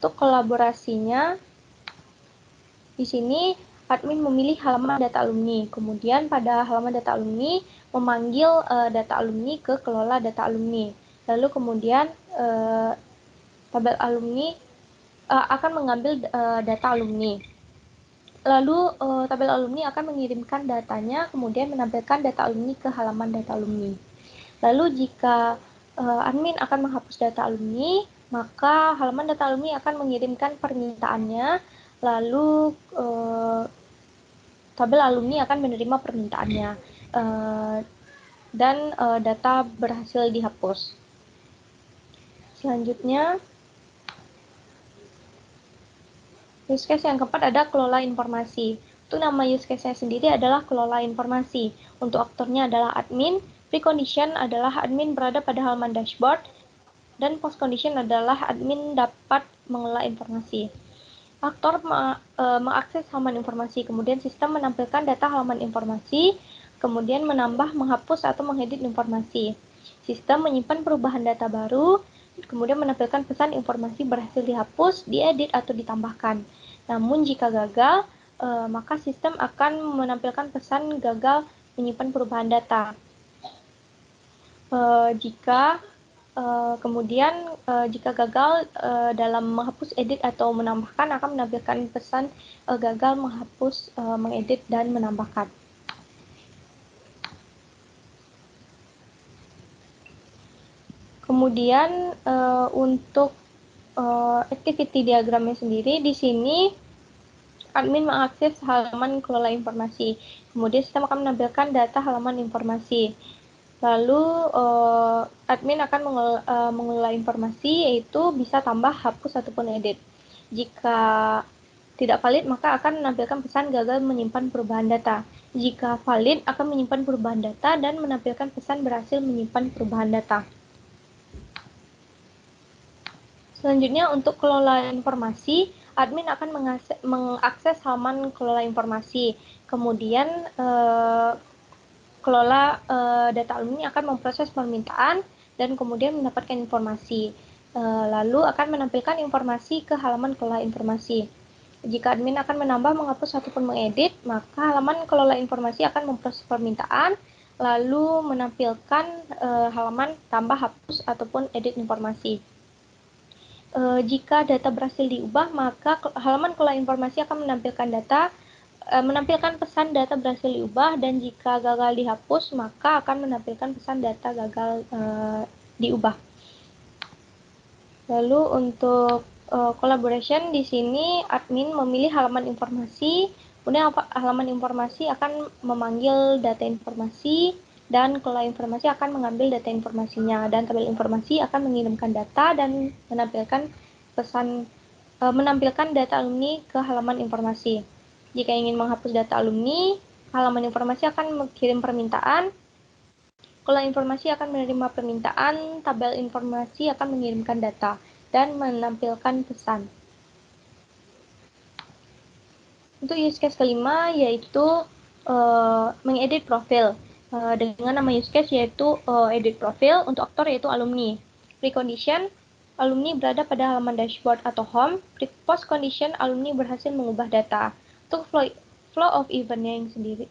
Untuk kolaborasinya, di sini admin memilih halaman data alumni, kemudian pada halaman data alumni memanggil data alumni ke kelola data alumni, lalu kemudian tabel alumni akan mengambil data alumni. Lalu tabel alumni akan mengirimkan datanya, kemudian menampilkan data alumni ke halaman data alumni. Lalu jika admin akan menghapus data alumni, maka halaman data alumni akan mengirimkan permintaannya, lalu tabel alumni akan menerima permintaannya, dan data berhasil dihapus. Selanjutnya, use case yang keempat ada kelola informasi. Untuk nama use case-nya sendiri adalah kelola informasi. Untuk aktornya adalah admin, precondition adalah admin berada pada halaman dashboard, dan postcondition adalah admin dapat mengelola informasi. Aktor mengakses halaman informasi, kemudian sistem menampilkan data halaman informasi, kemudian menambah, menghapus, atau mengedit informasi. Sistem menyimpan perubahan data baru, kemudian menampilkan pesan informasi berhasil dihapus, diedit, atau ditambahkan. Namun jika gagal, maka sistem akan menampilkan pesan gagal menyimpan perubahan data. Jika gagal dalam menghapus, edit, atau menambahkan, akan menampilkan pesan gagal menghapus, mengedit, dan menambahkan. Kemudian untuk activity diagramnya sendiri, di sini admin mengakses halaman kelola informasi. Kemudian sistem akan menampilkan data halaman informasi. Lalu admin akan mengelola informasi, yaitu bisa tambah, hapus, ataupun edit. Jika tidak valid, maka akan menampilkan pesan gagal menyimpan perubahan data. Jika valid, akan menyimpan perubahan data dan menampilkan pesan berhasil menyimpan perubahan data. Selanjutnya, untuk kelola informasi, admin akan mengakses halaman kelola informasi. Kemudian kelola data alumni akan memproses permintaan dan kemudian mendapatkan informasi. Lalu akan menampilkan informasi ke halaman kelola informasi. Jika admin akan menambah, menghapus, ataupun mengedit, maka halaman kelola informasi akan memproses permintaan, lalu menampilkan halaman tambah, hapus, ataupun edit informasi. Jika data berhasil diubah, maka halaman kelola informasi akan menampilkan pesan data berhasil diubah, dan jika gagal dihapus, maka akan menampilkan pesan data gagal diubah. Lalu untuk collaboration, di sini admin memilih halaman informasi, kemudian halaman informasi akan memanggil data informasi, dan kelola informasi akan mengambil data informasinya, dan tabel informasi akan mengirimkan data dan menampilkan data alumni ke halaman informasi. Jika ingin menghapus data alumni, halaman informasi akan mengirim permintaan, kelola informasi akan menerima permintaan, tabel informasi akan mengirimkan data dan menampilkan pesan. Untuk use case kelima yaitu mengedit profil. Dengan nama use case yaitu edit profil, untuk aktor yaitu alumni. Precondition, alumni berada pada halaman dashboard atau home. Post condition, alumni berhasil mengubah data. Untuk flow of event-nya yang sendiri.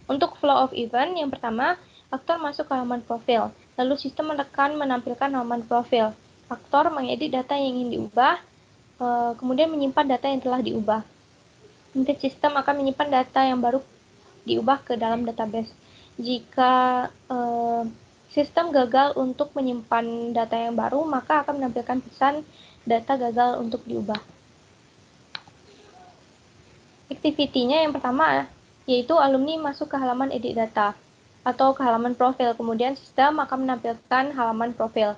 Untuk flow of event, yang pertama, aktor masuk ke halaman profil. Lalu sistem menekan menampilkan halaman profil. Aktor mengedit data yang ingin diubah, kemudian menyimpan data yang telah diubah. Nanti sistem akan menyimpan data yang baru diubah ke dalam database. Jika sistem gagal untuk menyimpan data yang baru, maka akan menampilkan pesan data gagal untuk diubah. Activity-nya yang pertama yaitu alumni masuk ke halaman edit data atau ke halaman profil. Kemudian sistem akan menampilkan halaman profil.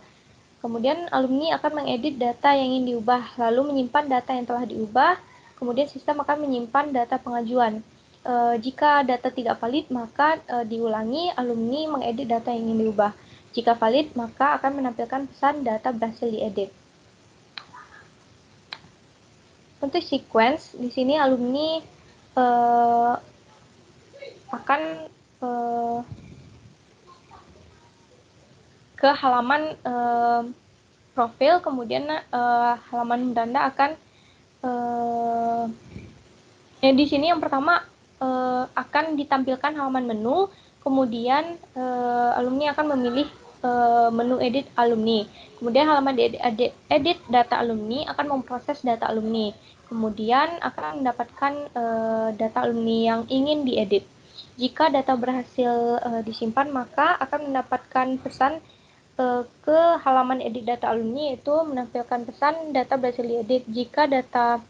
Kemudian alumni akan mengedit data yang ingin diubah, lalu menyimpan data yang telah diubah. Kemudian sistem akan menyimpan data pengajuan. Jika data tidak valid, maka diulangi, alumni mengedit data yang ingin diubah. Jika valid, maka akan menampilkan pesan data berhasil diedit. Untuk sequence, di sini alumni akan ke halaman profil, kemudian halaman beranda akan di sini yang pertama akan ditampilkan halaman menu, kemudian alumni akan memilih menu edit alumni. Kemudian halaman edit data alumni akan memproses data alumni. Kemudian akan mendapatkan data alumni yang ingin diedit. Jika data berhasil disimpan, maka akan mendapatkan pesan ke halaman edit data alumni, yaitu menampilkan pesan data berhasil diedit. Jika data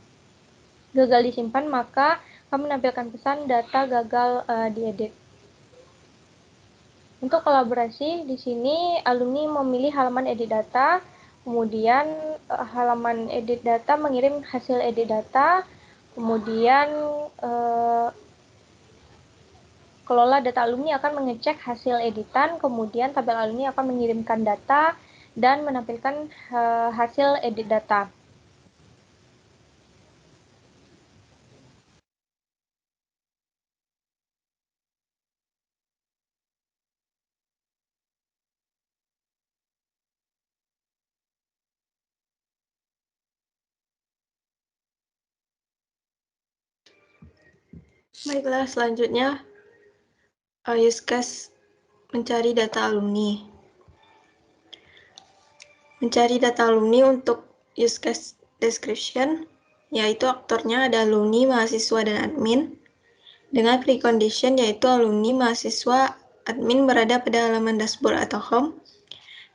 gagal disimpan, maka akan menampilkan pesan data gagal diedit. Untuk kolaborasi, di sini alumni memilih halaman edit data, kemudian halaman edit data mengirim hasil edit data, kemudian kelola data alumni akan mengecek hasil editan, kemudian tabel alumni akan mengirimkan data dan menampilkan hasil edit data. Baiklah, selanjutnya use case mencari data alumni. Mencari data alumni untuk use case description, yaitu aktornya ada alumni, mahasiswa, dan admin. Dengan precondition yaitu alumni, mahasiswa, admin berada pada halaman dashboard atau home.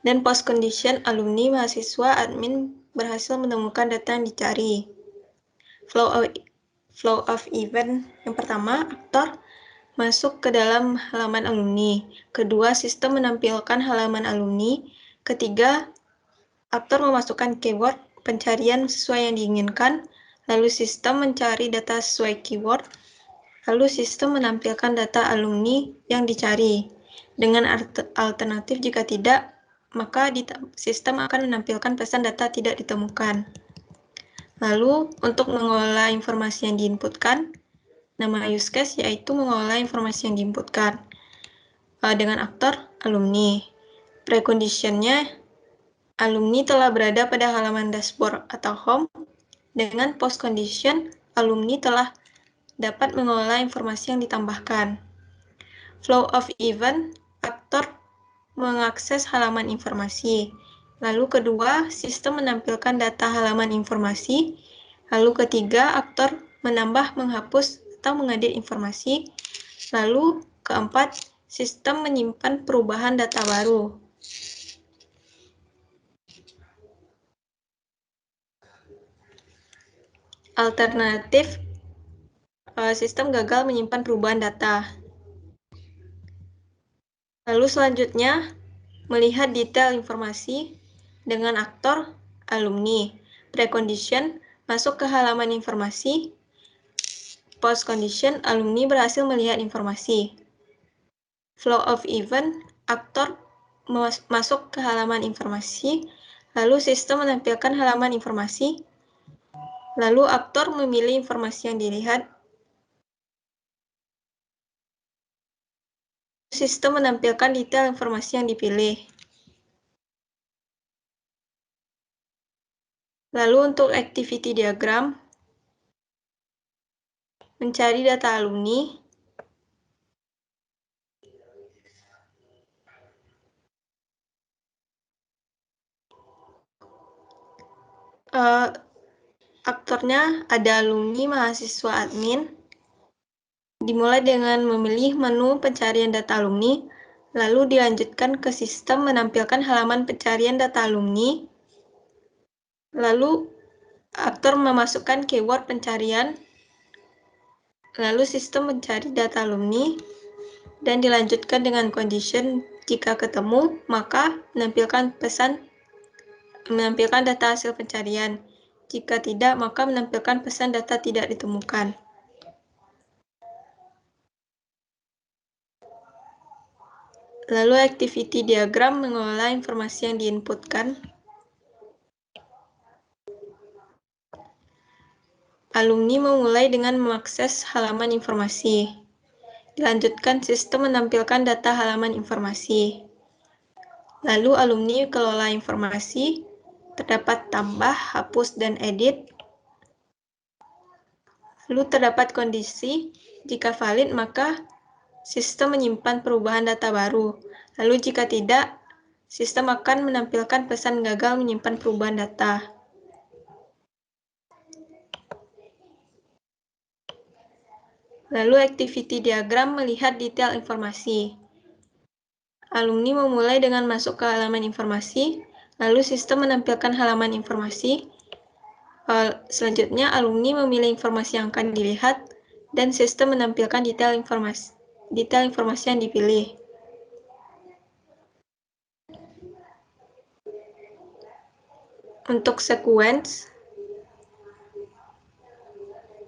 Dan post condition alumni, mahasiswa, admin berhasil menemukan data yang dicari. Flow of event yang pertama, aktor masuk ke dalam halaman alumni. Kedua, sistem menampilkan halaman alumni. Ketiga, aktor memasukkan keyword pencarian sesuai yang diinginkan. Lalu sistem mencari data sesuai keyword. Lalu sistem menampilkan data alumni yang dicari. Dengan alternatif jika tidak, maka sistem akan menampilkan pesan data tidak ditemukan. Lalu, untuk mengolah informasi yang diinputkan, nama use case yaitu mengolah informasi yang diinputkan dengan aktor alumni. Preconditionnya, alumni telah berada pada halaman dashboard atau home. Dengan post condition, alumni telah dapat mengolah informasi yang ditambahkan. Flow of event, aktor mengakses halaman informasi. Lalu kedua, sistem menampilkan data halaman informasi. Lalu ketiga, aktor menambah, menghapus, atau mengedit informasi. Lalu keempat, sistem menyimpan perubahan data baru. Alternatif, sistem gagal menyimpan perubahan data. Lalu selanjutnya, melihat detail informasi dengan aktor alumni. Precondition, masuk ke halaman informasi. Post condition, alumni berhasil melihat informasi. Flow of event, aktor masuk ke halaman informasi, lalu sistem menampilkan halaman informasi, lalu aktor memilih informasi yang dilihat, sistem menampilkan detail informasi yang dipilih. Lalu untuk activity diagram, mencari data alumni, aktornya ada alumni, mahasiswa, admin. Dimulai dengan memilih menu pencarian data alumni, lalu dilanjutkan ke sistem menampilkan halaman pencarian data alumni. Lalu aktor memasukkan keyword pencarian, lalu sistem mencari data alumni, dan dilanjutkan dengan condition jika ketemu, maka menampilkan data hasil pencarian. Jika tidak, maka menampilkan pesan data tidak ditemukan. Lalu activity diagram mengolah informasi yang diinputkan. Alumni memulai dengan mengakses halaman informasi. Dilanjutkan sistem menampilkan data halaman informasi. Lalu alumni kelola informasi, terdapat tambah, hapus, dan edit. Lalu terdapat kondisi, jika valid maka sistem menyimpan perubahan data baru. Lalu jika tidak, sistem akan menampilkan pesan gagal menyimpan perubahan data. Lalu activity diagram melihat detail informasi. Alumni memulai dengan masuk ke halaman informasi, lalu sistem menampilkan halaman informasi. Selanjutnya, alumni memilih informasi yang akan dilihat, dan sistem menampilkan detail informasi yang dipilih. Untuk sequence,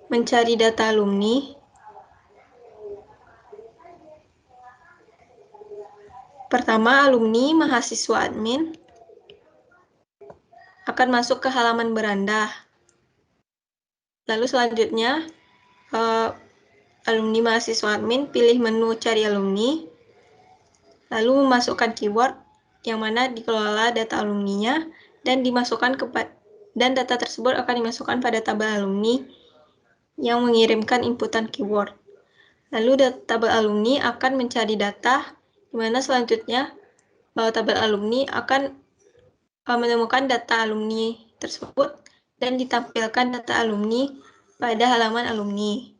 mencari data alumni. Pertama, alumni mahasiswa admin akan masuk ke halaman beranda. Lalu selanjutnya, alumni mahasiswa admin pilih menu cari alumni, lalu memasukkan keyword yang mana dikelola data alumninya dan dan data tersebut akan dimasukkan pada tabel alumni yang mengirimkan inputan keyword. Lalu tabel alumni akan mencari data, di mana selanjutnya tabel alumni akan menemukan data alumni tersebut dan ditampilkan data alumni pada halaman alumni.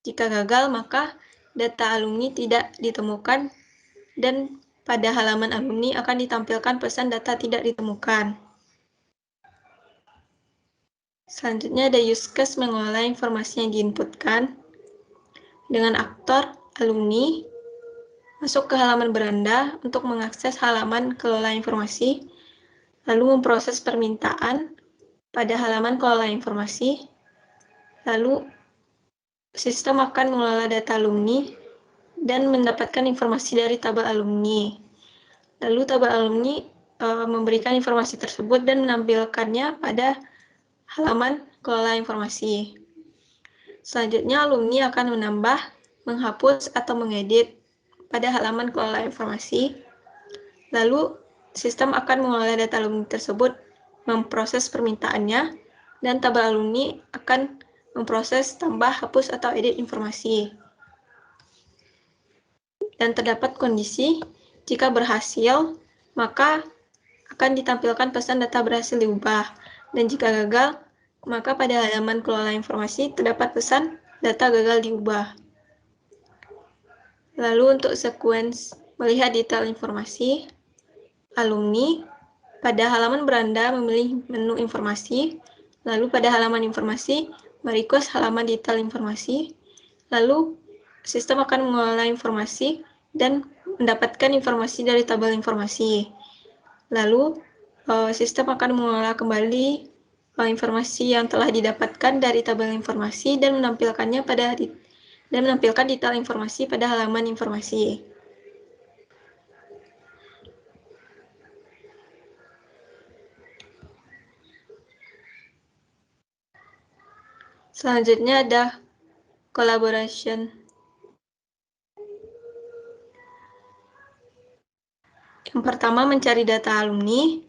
Jika gagal, maka data alumni tidak ditemukan dan pada halaman alumni akan ditampilkan pesan data tidak ditemukan. Selanjutnya ada use case mengolah informasi yang diinputkan. Dengan aktor alumni masuk ke halaman beranda untuk mengakses halaman kelola informasi, lalu memproses permintaan pada halaman kelola informasi, lalu sistem akan mengelola data alumni dan mendapatkan informasi dari tabel alumni. Lalu tabel alumni memberikan informasi tersebut dan menampilkannya pada halaman kelola informasi. Selanjutnya, alumni akan menambah, menghapus, atau mengedit pada halaman kelola informasi. Lalu, sistem akan mengolah data alumni tersebut, memproses permintaannya, dan tabel alumni akan memproses, tambah, hapus, atau edit informasi. Dan terdapat kondisi, jika berhasil, maka akan ditampilkan pesan data berhasil diubah. Dan jika gagal, maka pada halaman kelola informasi terdapat pesan data gagal diubah. Lalu untuk sequence melihat detail informasi, alumni pada halaman beranda memilih menu informasi, lalu pada halaman informasi merequest halaman detail informasi, lalu sistem akan mengolah informasi dan mendapatkan informasi dari tabel informasi. Lalu sistem akan mengolah kembali informasi yang telah didapatkan dari tabel informasi dan menampilkannya menampilkan detail informasi pada halaman informasi. Selanjutnya ada collaboration. Yang pertama, mencari data alumni.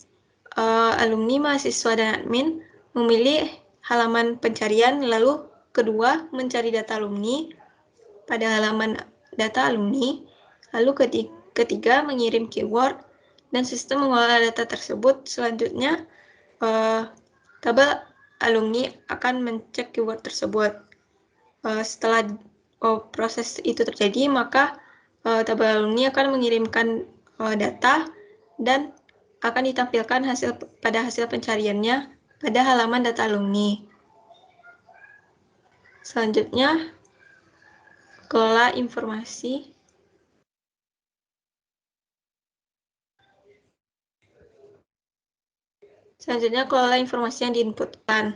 Alumni, mahasiswa, dan admin memilih halaman pencarian, lalu kedua, mencari data alumni pada halaman data alumni, lalu ketiga, mengirim keyword, dan sistem mengolah data tersebut. Selanjutnya, tabel alumni akan mencek keyword tersebut. Setelah proses itu terjadi, maka tabel alumni akan mengirimkan data dan akan ditampilkan pada hasil pencariannya pada halaman data alumni. Selanjutnya, kelola informasi. Selanjutnya, kelola informasi yang diinputkan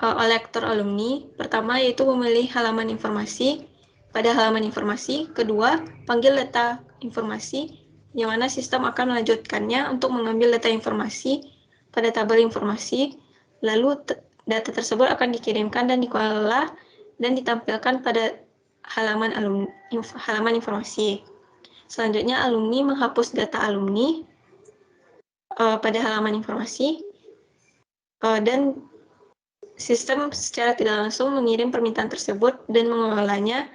oleh aktor alumni. Pertama, yaitu memilih halaman informasi. Pada halaman informasi, kedua, panggil data informasi, yang mana sistem akan melanjutkannya untuk mengambil data informasi pada tabel informasi, lalu data tersebut akan dikirimkan dan dikelola dan ditampilkan pada halaman informasi. Selanjutnya, alumni menghapus data alumni pada halaman informasi, dan sistem secara tidak langsung mengirim permintaan tersebut dan mengolahnya,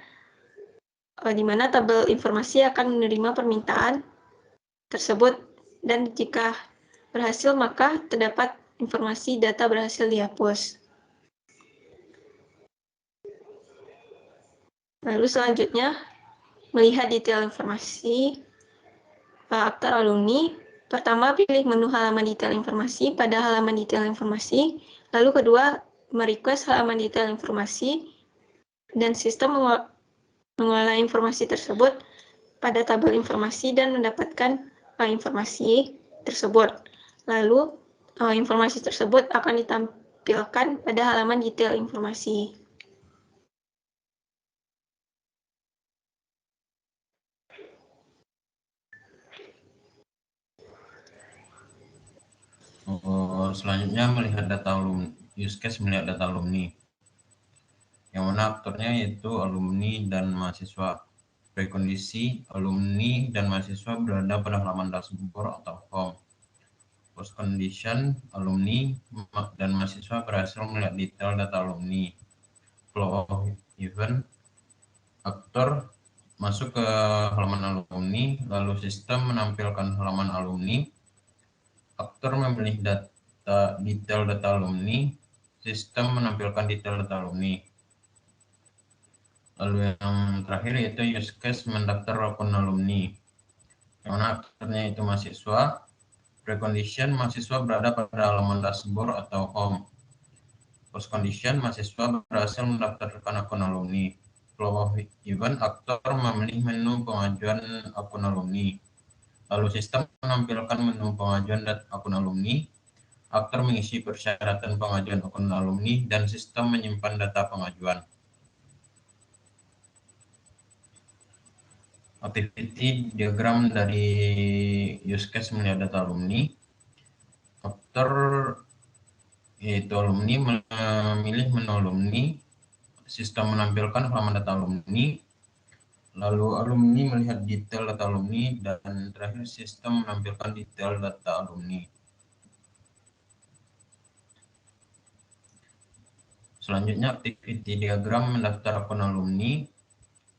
di mana tabel informasi akan menerima permintaan tersebut dan jika berhasil maka terdapat informasi data berhasil dihapus. Lalu selanjutnya, melihat detail informasi daftar alumni. Pertama, pilih menu halaman detail informasi pada halaman detail informasi. Lalu kedua, merequest halaman detail informasi dan sistem mengolah informasi tersebut pada tabel informasi dan mendapatkan informasi tersebut. Lalu informasi tersebut akan ditampilkan pada halaman detail informasi. Selanjutnya melihat data alumni, use case melihat data alumni, yang mana aktornya yaitu alumni dan mahasiswa. Prekondisi alumni dan mahasiswa berada pada halaman dashboard atau home. Post condition alumni dan mahasiswa berhasil melihat detail data alumni. Flow of event, aktor masuk ke halaman alumni, lalu sistem menampilkan halaman alumni. Aktor memilih detail data alumni, sistem menampilkan detail data alumni. Lalu yang terakhir yaitu use case mendaftar akun alumni, yang mana aktornya itu mahasiswa. Precondition, mahasiswa berada pada halaman dashboard atau home. Post condition, mahasiswa berhasil mendaftarkan akun alumni. Flow of event, aktor memilih menu pengajuan akun alumni. Lalu sistem menampilkan menu pengajuan akun alumni. Aktor mengisi persyaratan pengajuan akun alumni dan sistem menyimpan data pengajuan. Activity diagram dari use case melihat data alumni. Aktor yaitu alumni memilih menu alumni, sistem menampilkan halaman data alumni, lalu alumni melihat detail data alumni, dan terakhir sistem menampilkan detail data alumni. Selanjutnya activity diagram mendaftar akun alumni.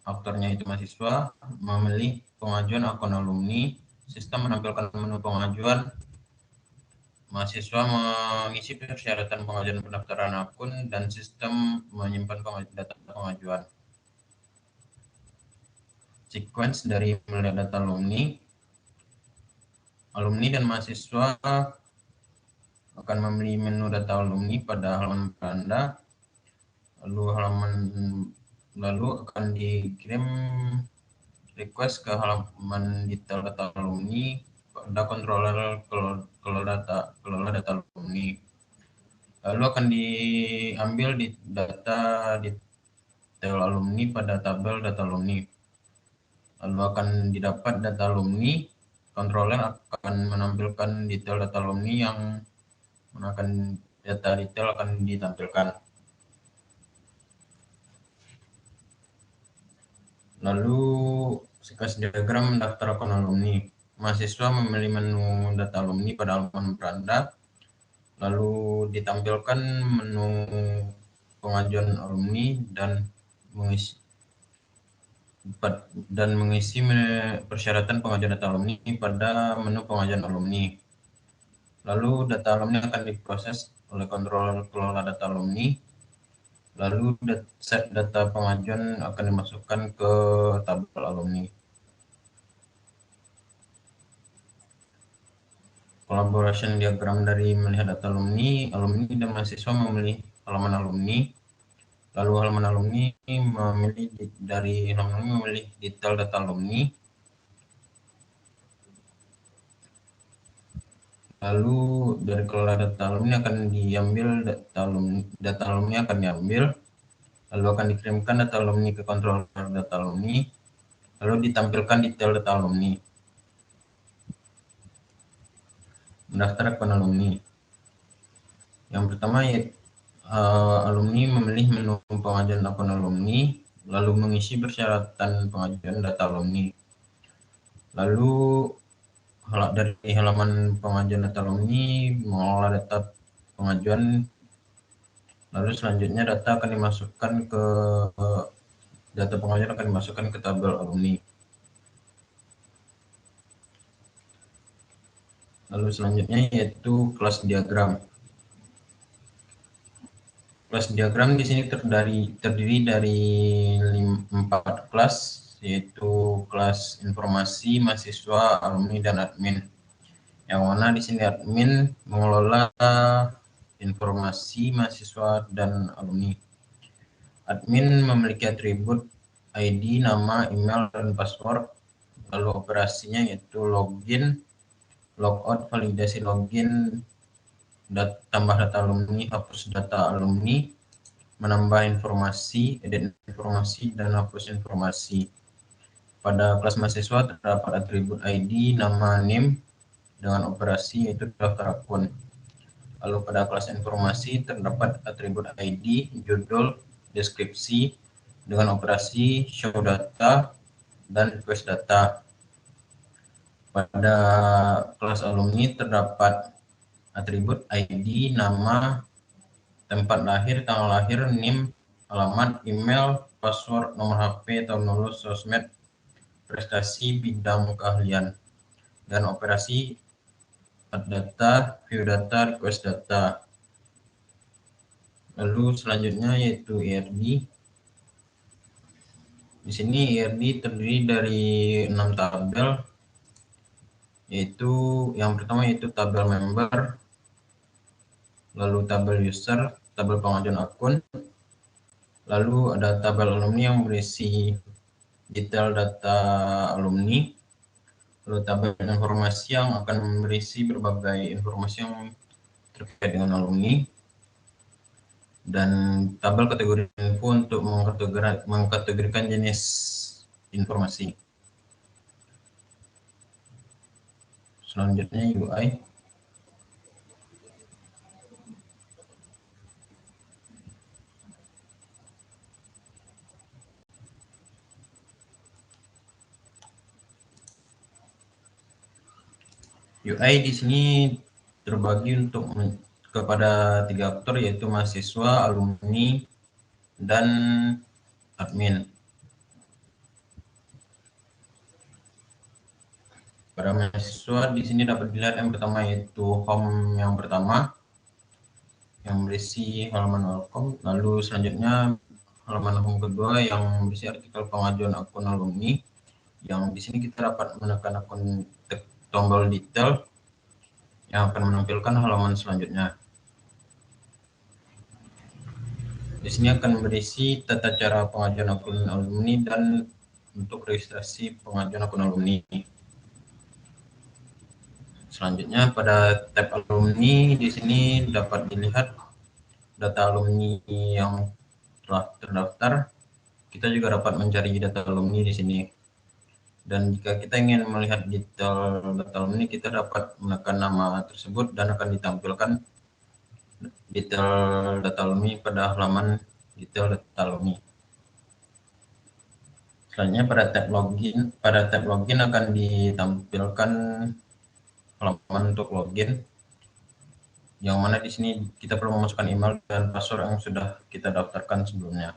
Aktornya itu mahasiswa, memilih pengajuan akun alumni, sistem menampilkan menu pengajuan, mahasiswa mengisi persyaratan pengajuan pendaftaran akun, dan sistem menyimpan data pengajuan. Sequence dari melihat data alumni. Alumni dan mahasiswa akan memilih menu data alumni pada halaman beranda, lalu akan dikirim request ke halaman detail data alumni pada controller kelola data alumni. Lalu akan diambil data detail alumni pada tabel data alumni. Lalu akan didapat data alumni. Controller akan menampilkan detail data alumni yang akan data detail akan ditampilkan. Lalu sequence diagram daftar akun alumni. Mahasiswa memilih menu data alumni pada halaman beranda, lalu ditampilkan menu pengajuan alumni dan mengisi persyaratan pengajuan data alumni pada menu pengajuan alumni. Lalu data alumni akan diproses oleh controller kelola data alumni. Lalu set data pengajuan akan dimasukkan ke tabel alumni. Collaboration diagram dari melihat data alumni. Alumni dan mahasiswa memilih halaman alumni. Lalu halaman alumni memilih detail data alumni. Lalu dari kelola data alumni akan diambil data alumni akan diambil, lalu akan dikirimkan data alumni ke controller data alumni, lalu ditampilkan detail data alumni. Mendaftar akun alumni. Yang pertama alumni memilih menu pengajuan akun alumni, lalu mengisi persyaratan pengajuan data alumni. Lalu dari halaman pengajuan data alumni mengolah data pengajuan, lalu selanjutnya data pengajuan akan dimasukkan ke tabel alumni. Lalu selanjutnya yaitu kelas diagram. Kelas diagram di sini terdiri dari 4 kelas, yaitu kelas informasi, mahasiswa, alumni, dan admin. Yang mana di sini admin mengelola informasi, mahasiswa, dan alumni. Admin memiliki atribut ID, nama, email, dan password. Lalu operasinya yaitu login, logout, validasi login, tambah data alumni, hapus data alumni, menambah informasi, edit informasi, dan hapus informasi. Pada kelas mahasiswa terdapat atribut ID, nama, NIM, dengan operasi yaitu daftar akun. Lalu pada kelas informasi terdapat atribut ID, judul, deskripsi, dengan operasi show data dan request data. Pada kelas alumni terdapat atribut ID, nama, tempat lahir, tanggal lahir, NIM, alamat, email, password, nomor HP, tahun lulus, sosmed, prestasi, bidang keahlian, dan operasi add data, view data, request data. Lalu selanjutnya yaitu IRD. Di sini IRD terdiri dari 6 tabel, yaitu yang pertama yaitu tabel member, lalu tabel user, tabel pengajuan akun, lalu ada tabel alumni yang berisi detail data alumni, lalu tabel informasi yang akan berisi berbagai informasi yang terkait dengan alumni, dan tabel kategori info untuk mengkategorikan jenis informasi. Selanjutnya UI. UI di sini terbagi kepada 3 aktor, yaitu mahasiswa, alumni, dan admin. Pada mahasiswa di sini dapat dilihat yang pertama yaitu home yang pertama yang berisi halaman welcome, lalu selanjutnya halaman home kedua yang berisi artikel pengajuan akun alumni, yang di sini kita dapat menekan tombol detail yang akan menampilkan halaman selanjutnya. Di sini akan berisi tata cara pengajuan akun alumni dan untuk registrasi pengajuan akun alumni. Selanjutnya pada tab alumni di sini dapat dilihat data alumni yang telah terdaftar. Kita juga dapat mencari data alumni di sini. Dan jika kita ingin melihat detail data alumni, kita dapat menekan nama tersebut dan akan ditampilkan detail data alumni pada halaman detail data alumni. Selanjutnya pada tab login akan ditampilkan halaman untuk login, yang mana di sini kita perlu memasukkan email dan password yang sudah kita daftarkan sebelumnya.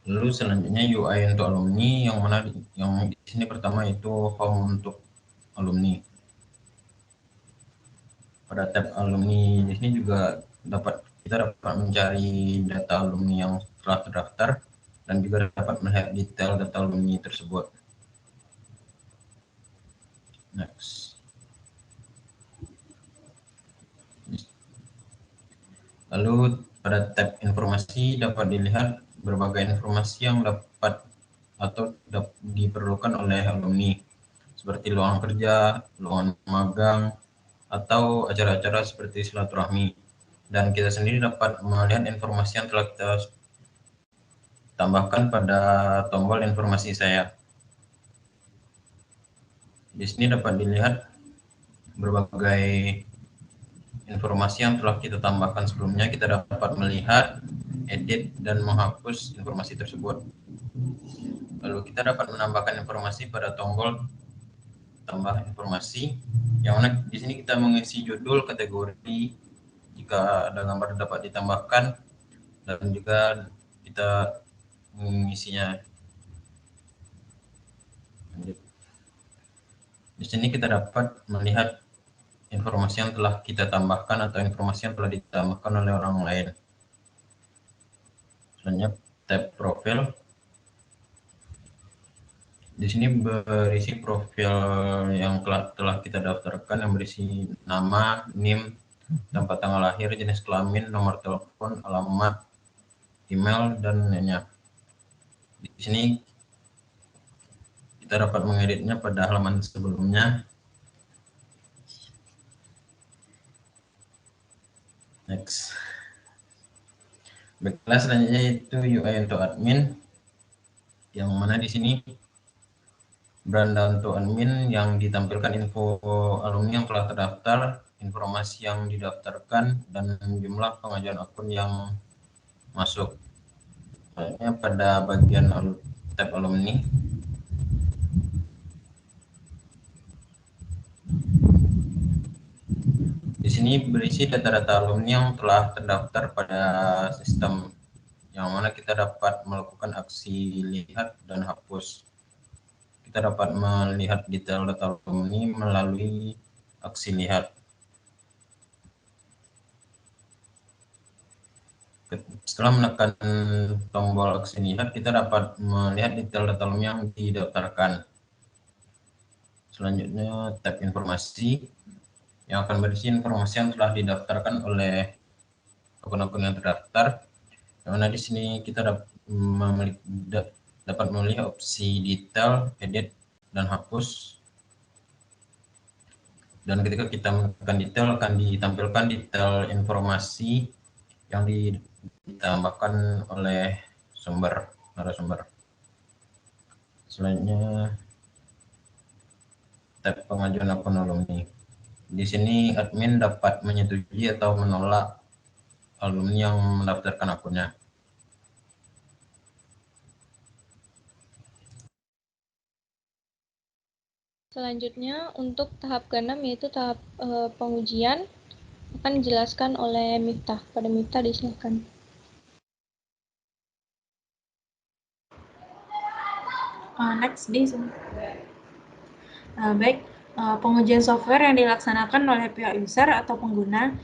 Lalu selanjutnya UI untuk alumni, yang mana yang di sini pertama itu home untuk alumni. Pada tab alumni di sini juga kita dapat mencari data alumni yang telah terdaftar dan juga dapat melihat detail data alumni tersebut. Next. Lalu pada tab informasi dapat dilihat berbagai informasi yang dapat atau diperlukan oleh alumni, seperti lowongan kerja, lowongan magang, atau acara-acara seperti silaturahmi. Dan kita sendiri dapat melihat informasi yang telah kita tambahkan pada tombol informasi saya. Di sini dapat dilihat berbagai informasi yang telah kita tambahkan sebelumnya. Kita dapat melihat, edit, dan menghapus informasi tersebut. Lalu kita dapat menambahkan informasi pada tombol tambah informasi, yang mana di sini kita mengisi judul, kategori, jika ada gambar dapat ditambahkan, dan juga kita mengisinya. Di Di sini kita dapat melihat informasi yang telah kita tambahkan atau informasi yang telah ditambahkan oleh orang lain. Selanjutnya tab profil. Di sini berisi profil yang telah kita daftarkan yang berisi nama, NIM, tempat tanggal lahir, jenis kelamin, nomor telepon, alamat, email, dan lainnya. Di sini kita dapat mengeditnya pada halaman sebelumnya. Next. Baiklah, selanjutnya itu UI untuk admin, yang mana di sini beranda untuk admin yang ditampilkan info alumni yang telah terdaftar, informasi yang didaftarkan, dan jumlah pengajuan akun yang masuk. Selanjutnya pada bagian tab alumni, di sini berisi data-data alumni yang telah terdaftar pada sistem, yang mana kita dapat melakukan aksi lihat dan hapus. Kita dapat melihat detail data alumni melalui aksi lihat. Setelah menekan tombol aksi lihat, kita dapat melihat detail data alumni yang didaftarkan. Selanjutnya tab informasi, yang akan berisi informasi yang telah didaftarkan oleh akun-akun yang terdaftar. Karena di sini kita dapat memilih opsi detail, edit, dan hapus. Dan ketika kita menekan detail, akan ditampilkan detail informasi yang ditambahkan oleh narasumber. Selanjutnya tab pengajuan akun alumni. Di sini admin dapat menyetujui atau menolak alumni yang mendaftarkan akunnya. Selanjutnya untuk tahap ke-6 yaitu tahap pengujian akan dijelaskan oleh Miftah. Pada Miftah disilakan. Next di baik, pengujian software yang dilaksanakan oleh pihak user atau pengguna.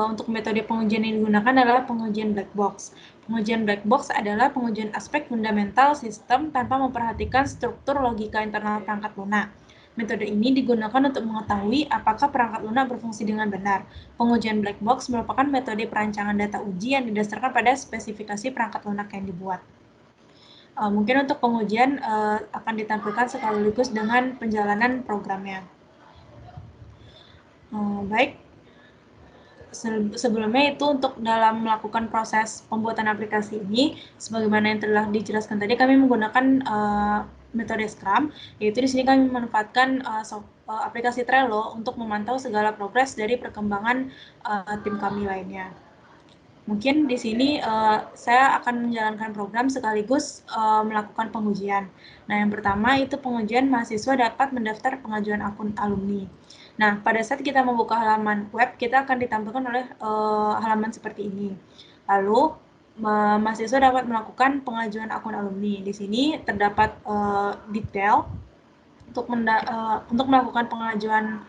Untuk metode pengujian yang digunakan adalah pengujian black box. Pengujian black box adalah pengujian aspek fundamental sistem tanpa memperhatikan struktur logika internal perangkat lunak. Metode ini digunakan untuk mengetahui apakah perangkat lunak berfungsi dengan benar. Pengujian black box merupakan metode perancangan data uji yang didasarkan pada spesifikasi perangkat lunak yang dibuat. Mungkin untuk pengujian akan ditampilkan sekaligus dengan penjalanan programnya. Baik, sebelumnya itu untuk dalam melakukan proses pembuatan aplikasi ini, sebagaimana yang telah dijelaskan tadi, kami menggunakan metode Scrum, yaitu di sini kami memanfaatkan aplikasi Trello untuk memantau segala progres dari perkembangan tim kami lainnya. Mungkin di sini saya akan menjalankan program sekaligus melakukan pengujian. Nah, yang pertama itu pengujian mahasiswa dapat mendaftar pengajuan akun alumni. Nah, pada saat kita membuka halaman web, kita akan ditampilkan oleh halaman seperti ini. Lalu, mahasiswa dapat melakukan pengajuan akun alumni. Di sini terdapat detail untuk melakukan pengajuan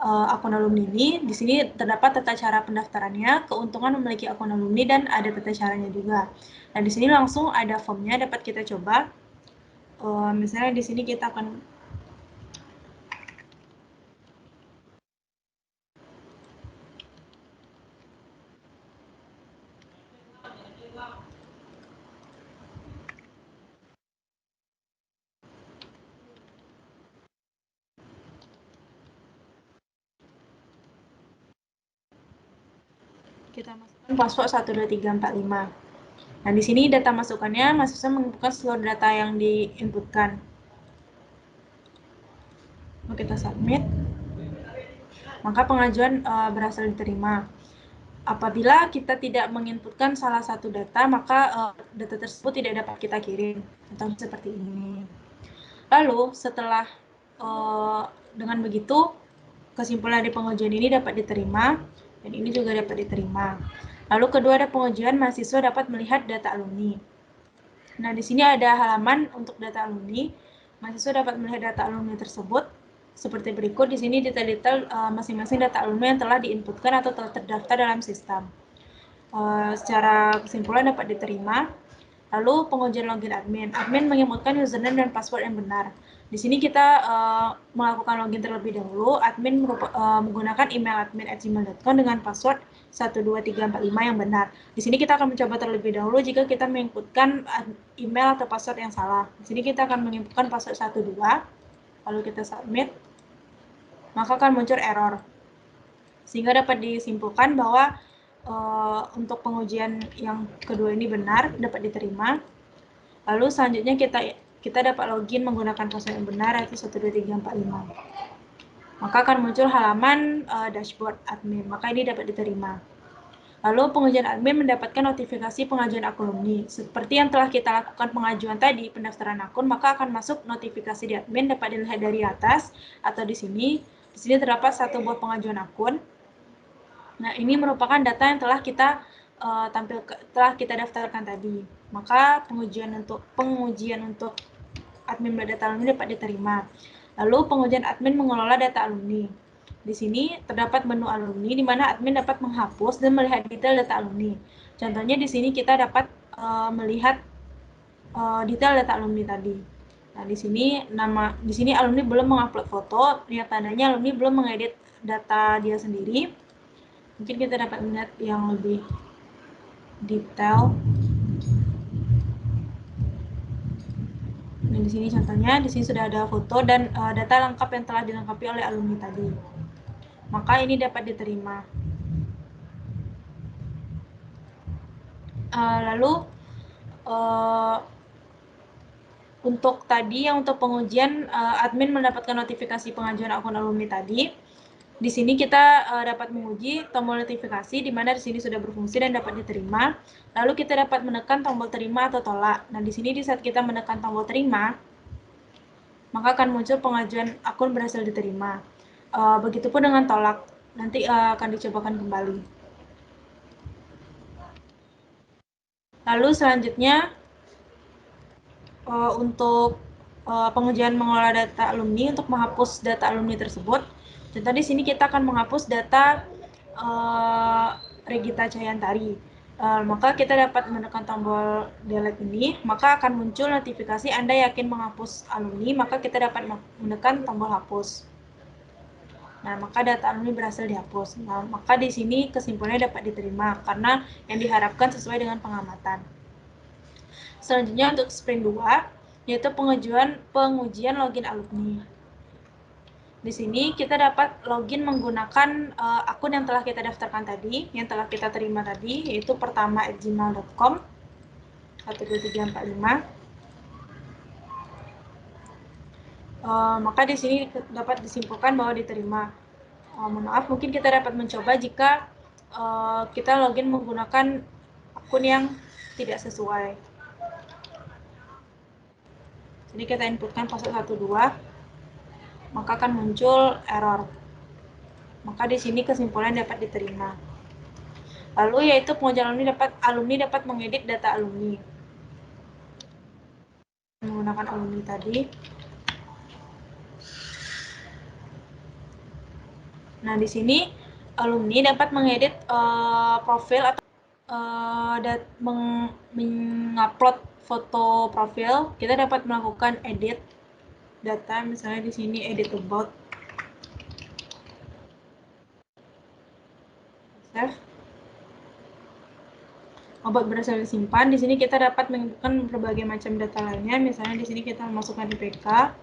akun alumni ini. Di sini terdapat tata cara pendaftarannya, keuntungan memiliki akun alumni, dan ada tata caranya juga. Nah, di sini langsung ada formnya, dapat kita coba. Misalnya di sini kita akan masukkan password 12345. Nah, di sini data masukannya, mahasiswa menginputkan seluruh data yang diinputkan. Lalu kita submit, maka pengajuan berhasil diterima. Apabila kita tidak menginputkan salah satu data, maka data tersebut tidak dapat kita kirim. Contoh seperti ini. Lalu, setelah dengan begitu, kesimpulan dari pengujian ini dapat diterima, dan ini juga dapat diterima. Lalu kedua ada pengujian mahasiswa dapat melihat data alumni. Nah, di sini ada halaman untuk data alumni. Mahasiswa dapat melihat data alumni tersebut. seperti berikut. Di sini detail-detail masing-masing data alumni yang telah diinputkan atau telah terdaftar dalam sistem. Secara kesimpulan dapat diterima. Lalu pengujian login admin. Admin menginputkan username dan password yang benar. Di sini kita melakukan login terlebih dahulu. Admin menggunakan email admin@gmail.com dengan password 12345 yang benar. Di sini kita akan mencoba terlebih dahulu jika kita menginputkan email atau password yang salah. Di sini kita akan menginputkan password 12, lalu kita submit, maka akan muncul error. Sehingga dapat disimpulkan bahwa untuk pengujian yang kedua ini benar, dapat diterima. Lalu selanjutnya kita dapat login menggunakan password yang benar, yaitu 12345. Maka akan muncul halaman dashboard admin, maka ini dapat diterima. Lalu pengujian admin mendapatkan notifikasi pengajuan akun alumni. Seperti yang telah kita lakukan pengajuan tadi, pendaftaran akun, maka akan masuk notifikasi di admin, dapat dilihat dari atas atau di sini. Di sini terdapat satu buah pengajuan akun. Nah, ini merupakan data yang telah kita telah kita daftarkan tadi. Maka pengujian untuk admin data alumni dapat diterima. Lalu pengujian admin mengelola data alumni. Di sini terdapat menu alumni di mana admin dapat menghapus dan melihat detail data alumni. Contohnya di sini kita dapat melihat detail data alumni tadi. Nah, di sini alumni belum mengupload foto, yang tandanya alumni belum mengedit data dia sendiri. Mungkin kita dapat melihat yang lebih detail. Nah, di sini contohnya, di sini sudah ada foto dan data lengkap yang telah dilengkapi oleh alumni tadi. Maka ini dapat diterima. Lalu untuk pengujian admin mendapatkan notifikasi pengajuan akun alumni tadi. Di sini kita dapat menguji tombol notifikasi, di mana di sini sudah berfungsi dan dapat diterima. Lalu kita dapat menekan tombol terima atau tolak. Nah, di sini di saat kita menekan tombol terima, maka akan muncul pengajuan akun berhasil diterima. Begitupun dengan tolak, nanti akan dicobakan kembali. Lalu selanjutnya untuk pengujian mengelola data alumni, untuk menghapus data alumni tersebut. Contoh di sini kita akan menghapus data Regita Cahyantari. Maka kita dapat menekan tombol delete ini, maka akan muncul notifikasi Anda yakin menghapus alumni, maka kita dapat menekan tombol hapus. Nah, maka data alumni berhasil dihapus. Nah, maka di sini kesimpulannya dapat diterima karena yang diharapkan sesuai dengan pengamatan. Selanjutnya untuk sprint 2, yaitu pengujian login alumni. Di sini kita dapat login menggunakan akun yang telah kita daftarkan tadi, yang telah kita terima tadi, yaitu pertama@gmail.com 12345. Maka di sini dapat disimpulkan bahwa diterima. Mohon maaf, mungkin kita dapat mencoba jika kita login menggunakan akun yang tidak sesuai. Jadi kita inputkan password 12, maka akan muncul error. Maka di sini kesimpulan dapat diterima. Lalu yaitu pengujian alumni dapat mengedit data alumni menggunakan alumni tadi. Nah, di sini alumni dapat mengedit profil atau mengupload foto profil. Kita dapat melakukan edit data, misalnya di sini edit about. Save. About berhasil disimpan. Di sini kita dapat menginputkan berbagai macam data lainnya. Misalnya di sini kita memasukkan IPK.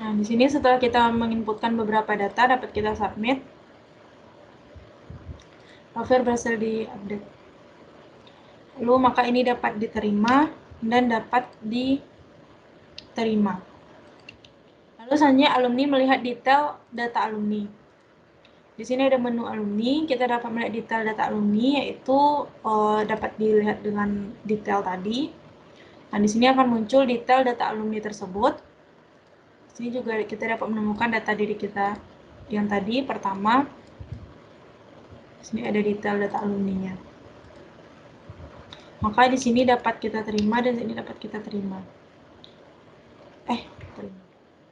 Nah, di sini setelah kita menginputkan beberapa data, dapat kita submit. Profil berhasil di-update. Lalu maka ini dapat diterima dan dapat diterima. Lalu selanjutnya alumni melihat detail data alumni. Di sini ada menu alumni, kita dapat melihat detail data alumni, yaitu dapat dilihat dengan detail tadi. Nah, di sini akan muncul detail data alumni tersebut. Di sini juga kita dapat menemukan data diri kita yang tadi pertama. Di sini ada detail data alumninya. Maka di sini dapat kita terima dan di sini dapat kita terima. Terima.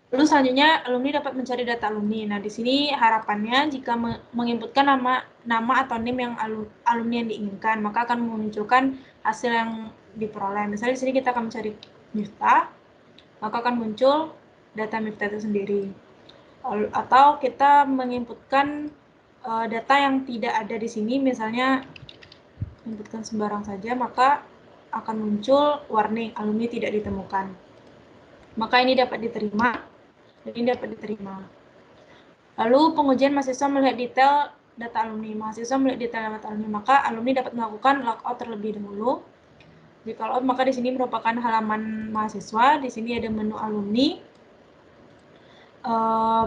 Lalu selanjutnya alumni dapat mencari data alumni. Nah, di sini harapannya jika menginputkan nama atau NIM yang alumni yang diinginkan, maka akan memunculkan hasil yang diperoleh. Misalnya di sini kita akan mencari Miftah, maka akan muncul data Miftah itu sendiri. Atau kita menginputkan data yang tidak ada di sini, misalnya inputkan sembarang saja, maka akan muncul warning alumni tidak ditemukan. Maka ini dapat diterima dan ini dapat diterima. Lalu pengujian mahasiswa melihat detail data alumni. Mahasiswa melihat detail data alumni, maka alumni dapat melakukan logout terlebih dahulu. Jika logout, maka di sini merupakan halaman mahasiswa. Di sini ada menu alumni.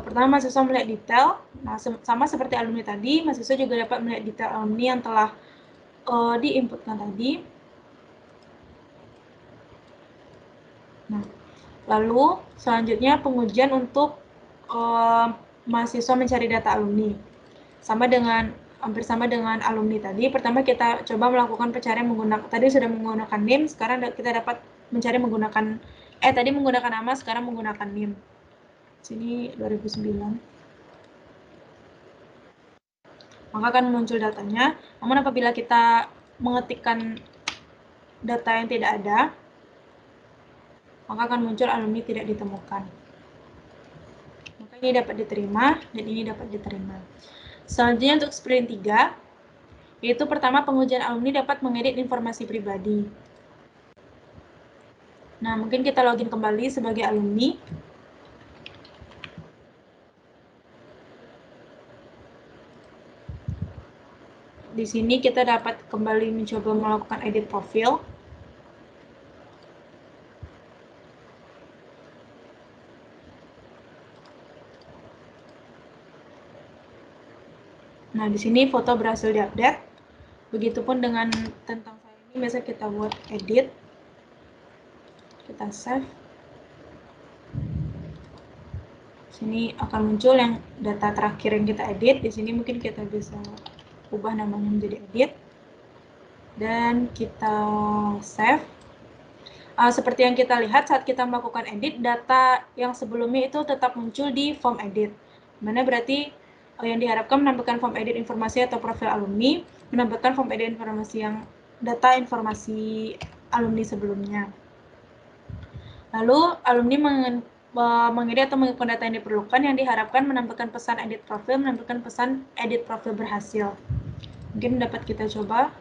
Pertama mahasiswa melihat detail. Nah, sama seperti alumni tadi, mahasiswa juga dapat melihat detail alumni yang telah diinputkan tadi. Nah, lalu selanjutnya pengujian untuk mahasiswa mencari data alumni. Hampir sama dengan alumni tadi. Pertama kita coba melakukan pencarian menggunakan, tadi sudah menggunakan NIM, sekarang kita dapat mencari menggunakan, tadi menggunakan nama, sekarang menggunakan NIM. Sini 2009. Maka akan muncul datanya. Namun apabila kita mengetikkan data yang tidak ada, maka akan muncul alumni tidak ditemukan. Maka ini dapat diterima dan ini dapat diterima. Selanjutnya untuk sprint 3, yaitu pertama pengujian alumni dapat mengedit informasi pribadi. Nah, mungkin kita login kembali sebagai alumni. Di sini kita dapat kembali mencoba melakukan edit profil. Nah, di sini foto berhasil diupdate. Begitupun dengan tentang file ini, biasa kita buat edit. Kita save. Sini akan muncul yang data terakhir yang kita edit. Di sini mungkin kita bisa ubah namanya menjadi edit. Dan kita save. Seperti yang kita lihat saat kita melakukan edit, data yang sebelumnya itu tetap muncul di form edit. Dimana berarti yang diharapkan menampilkan form edit informasi atau profil alumni, menampilkan form edit informasi yang data informasi alumni sebelumnya. Lalu alumni mengedit atau menginput data yang diperlukan, yang diharapkan menampilkan pesan edit profil, menampilkan pesan edit profil berhasil. Mungkin dapat kita coba.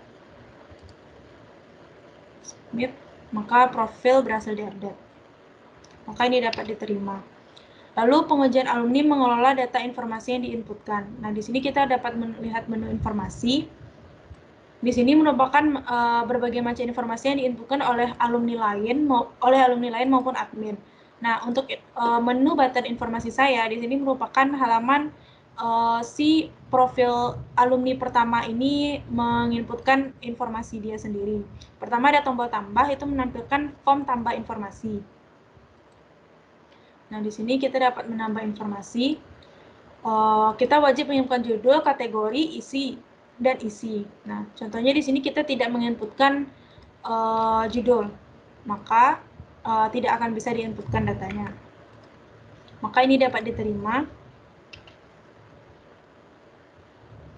Submit, maka profil berhasil diupdate. Maka ini dapat diterima. Lalu pengujian alumni mengelola data informasi yang diinputkan. Nah, di sini kita dapat melihat menu informasi. Di sini merupakan berbagai macam informasi yang diinputkan oleh alumni lain maupun admin. Nah, untuk menu button informasi saya di sini merupakan halaman si profil alumni pertama ini menginputkan informasi dia sendiri. Pertama ada tombol tambah, itu menampilkan form tambah informasi. Nah, di sini kita dapat menambah informasi. Kita wajib menginputkan judul, kategori, isi, dan isi. Nah, contohnya di sini kita tidak menginputkan judul, maka tidak akan bisa diinputkan datanya. Maka ini dapat diterima.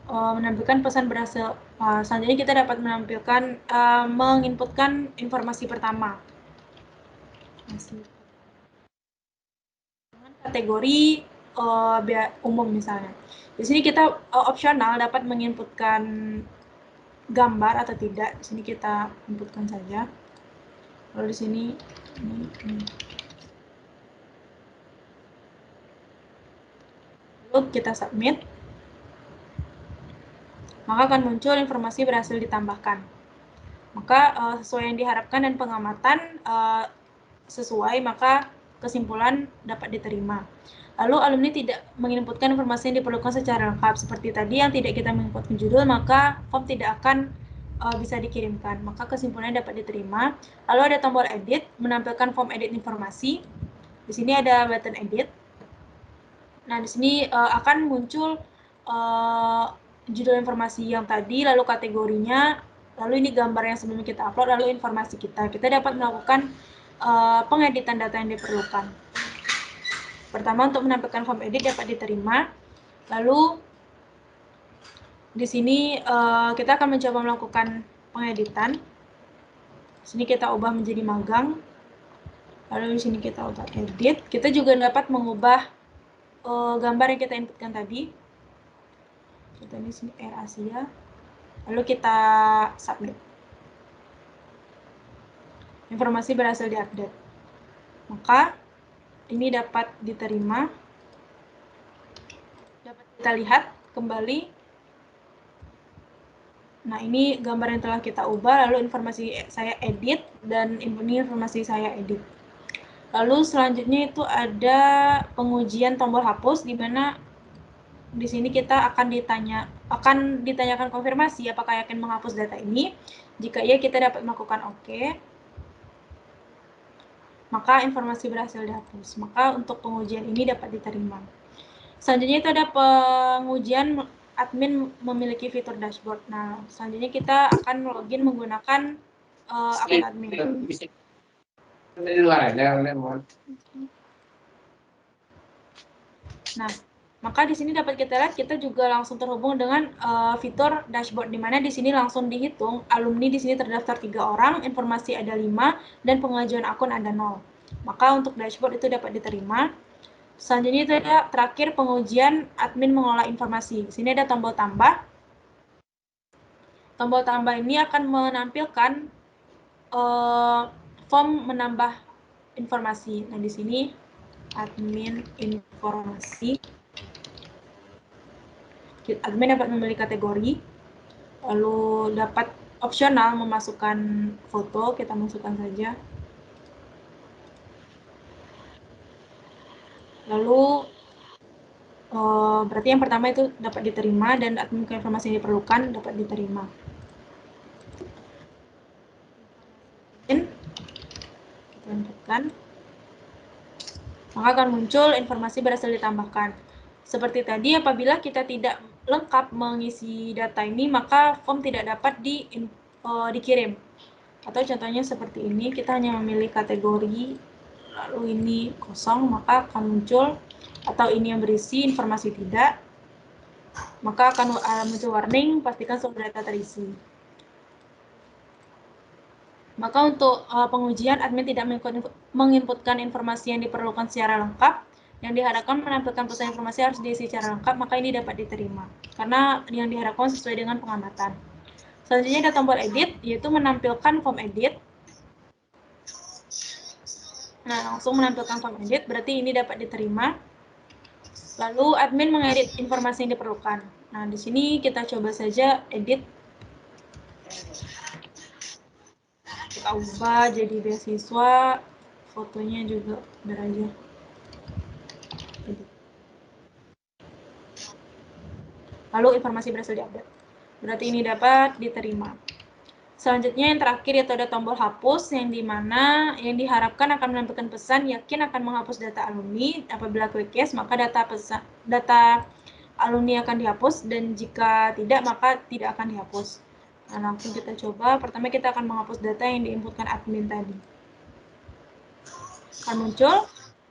Menampilkan pesan berhasil. Selanjutnya kita dapat menampilkan menginputkan informasi pertama. Dengan kategori umum misalnya. Di sini kita opsional dapat menginputkan gambar atau tidak. Di sini kita inputkan saja. Lalu di sini ini. Lalu kita submit. Maka akan muncul informasi berhasil ditambahkan. Maka sesuai yang diharapkan dan pengamatan sesuai, maka kesimpulan dapat diterima. Lalu alumni tidak menginputkan informasi yang diperlukan secara lengkap. Seperti tadi yang tidak kita menginputkan judul, maka form tidak akan bisa dikirimkan. Maka kesimpulannya dapat diterima. Lalu ada tombol edit, menampilkan form edit informasi. Di sini ada button edit. Nah, di sini akan muncul judul informasi yang tadi, lalu kategorinya, lalu ini gambar yang sebelumnya kita upload, lalu informasi kita. Kita dapat melakukan pengeditan data yang diperlukan. Pertama, untuk menampilkan form edit dapat diterima. Lalu di sini kita akan mencoba melakukan pengeditan. Di sini kita ubah menjadi magang. Lalu di sini kita ubah edit. Kita juga dapat mengubah gambar yang kita inputkan tadi. Kita di sini Air Asia. Lalu kita submit. Informasi berhasil diupdate. Maka ini dapat diterima. Dapat kita lihat kembali. Nah, ini gambar yang telah kita ubah, lalu informasi saya edit, dan ini informasi saya edit. Lalu selanjutnya itu ada pengujian tombol hapus, di mana di sini kita akan ditanyakan konfirmasi apakah yakin menghapus data ini. Jika iya, kita dapat melakukan OK. Maka informasi berhasil dihapus. Maka untuk pengujian ini dapat diterima. Selanjutnya itu ada pengujian admin memiliki fitur dashboard. Nah, selanjutnya kita akan login menggunakan akun admin. Nah, maka di sini dapat kita lihat kita juga langsung terhubung dengan fitur dashboard, di mana di sini langsung dihitung alumni di sini terdaftar 3 orang, informasi ada 5, dan pengajuan akun ada 0. Maka untuk dashboard itu dapat diterima. Selanjutnya itu ada terakhir pengujian admin mengolah informasi. Di sini ada tombol tambah. Tombol tambah ini akan menampilkan form menambah informasi. Nah, di sini admin informasi. Admin dapat memilih kategori, lalu dapat opsional memasukkan foto, kita masukkan saja. Lalu berarti yang pertama itu dapat diterima dan admin informasi yang diperlukan dapat diterima. Kita lanjutkan. Maka akan muncul informasi berhasil ditambahkan. Seperti tadi, apabila kita tidak lengkap mengisi data ini, maka form tidak dapat dikirim. Atau contohnya seperti ini, kita hanya memilih kategori, lalu ini kosong, maka akan muncul, atau ini yang berisi informasi tidak, maka akan muncul warning, pastikan seluruh data terisi. Maka untuk pengujian, admin tidak menginputkan informasi yang diperlukan secara lengkap, yang diharapkan menampilkan pesan informasi harus diisi secara lengkap, maka ini dapat diterima, karena yang diharapkan sesuai dengan pengamatan. Selanjutnya ada tombol edit, yaitu menampilkan form edit. Nah, langsung menampilkan form edit, berarti ini dapat diterima. Lalu admin mengedit informasi yang diperlukan. Nah, di sini kita coba saja edit. Kita ubah jadi beasiswa, fotonya juga beraja. Lalu informasi berhasil diupdate. Berarti ini dapat diterima. Selanjutnya yang terakhir yaitu ada tombol hapus, yang dimana yang diharapkan akan menampilkan pesan yakin akan menghapus data alumni. Apabila klik yes, maka data alumni akan dihapus, dan jika tidak, maka tidak akan dihapus. Nah, langsung kita coba. Pertama kita akan menghapus data yang diinputkan admin tadi. Akan muncul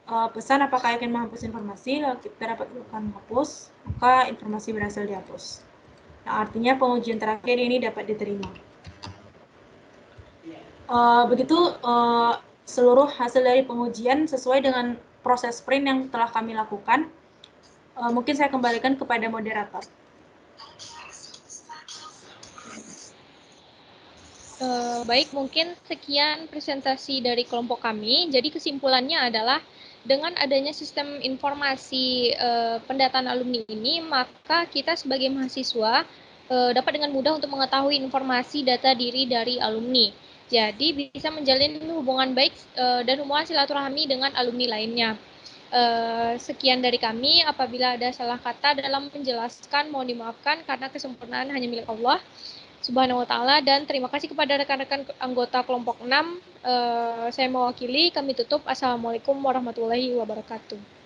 pesan apakah yakin menghapus informasi, lalu kita dapat melakukan hapus, maka informasi berhasil dihapus. Nah, artinya pengujian terakhir ini dapat diterima. Begitu seluruh hasil dari pengujian sesuai dengan proses sprint yang telah kami lakukan. Mungkin saya kembalikan kepada moderator. Baik, mungkin sekian presentasi dari kelompok kami. Jadi kesimpulannya adalah Dengan adanya sistem informasi pendataan alumni ini, maka kita sebagai mahasiswa dapat dengan mudah untuk mengetahui informasi data diri dari alumni. Jadi bisa menjalin hubungan baik dan hubungan silaturahmi dengan alumni lainnya. Sekian dari kami. Apabila ada salah kata dalam menjelaskan, mohon dimaafkan karena kesempurnaan hanya milik Allah Subhanahu wa taala, dan terima kasih kepada rekan-rekan anggota kelompok 6. Saya mewakili, kami tutup. Assalamualaikum warahmatullahi wabarakatuh.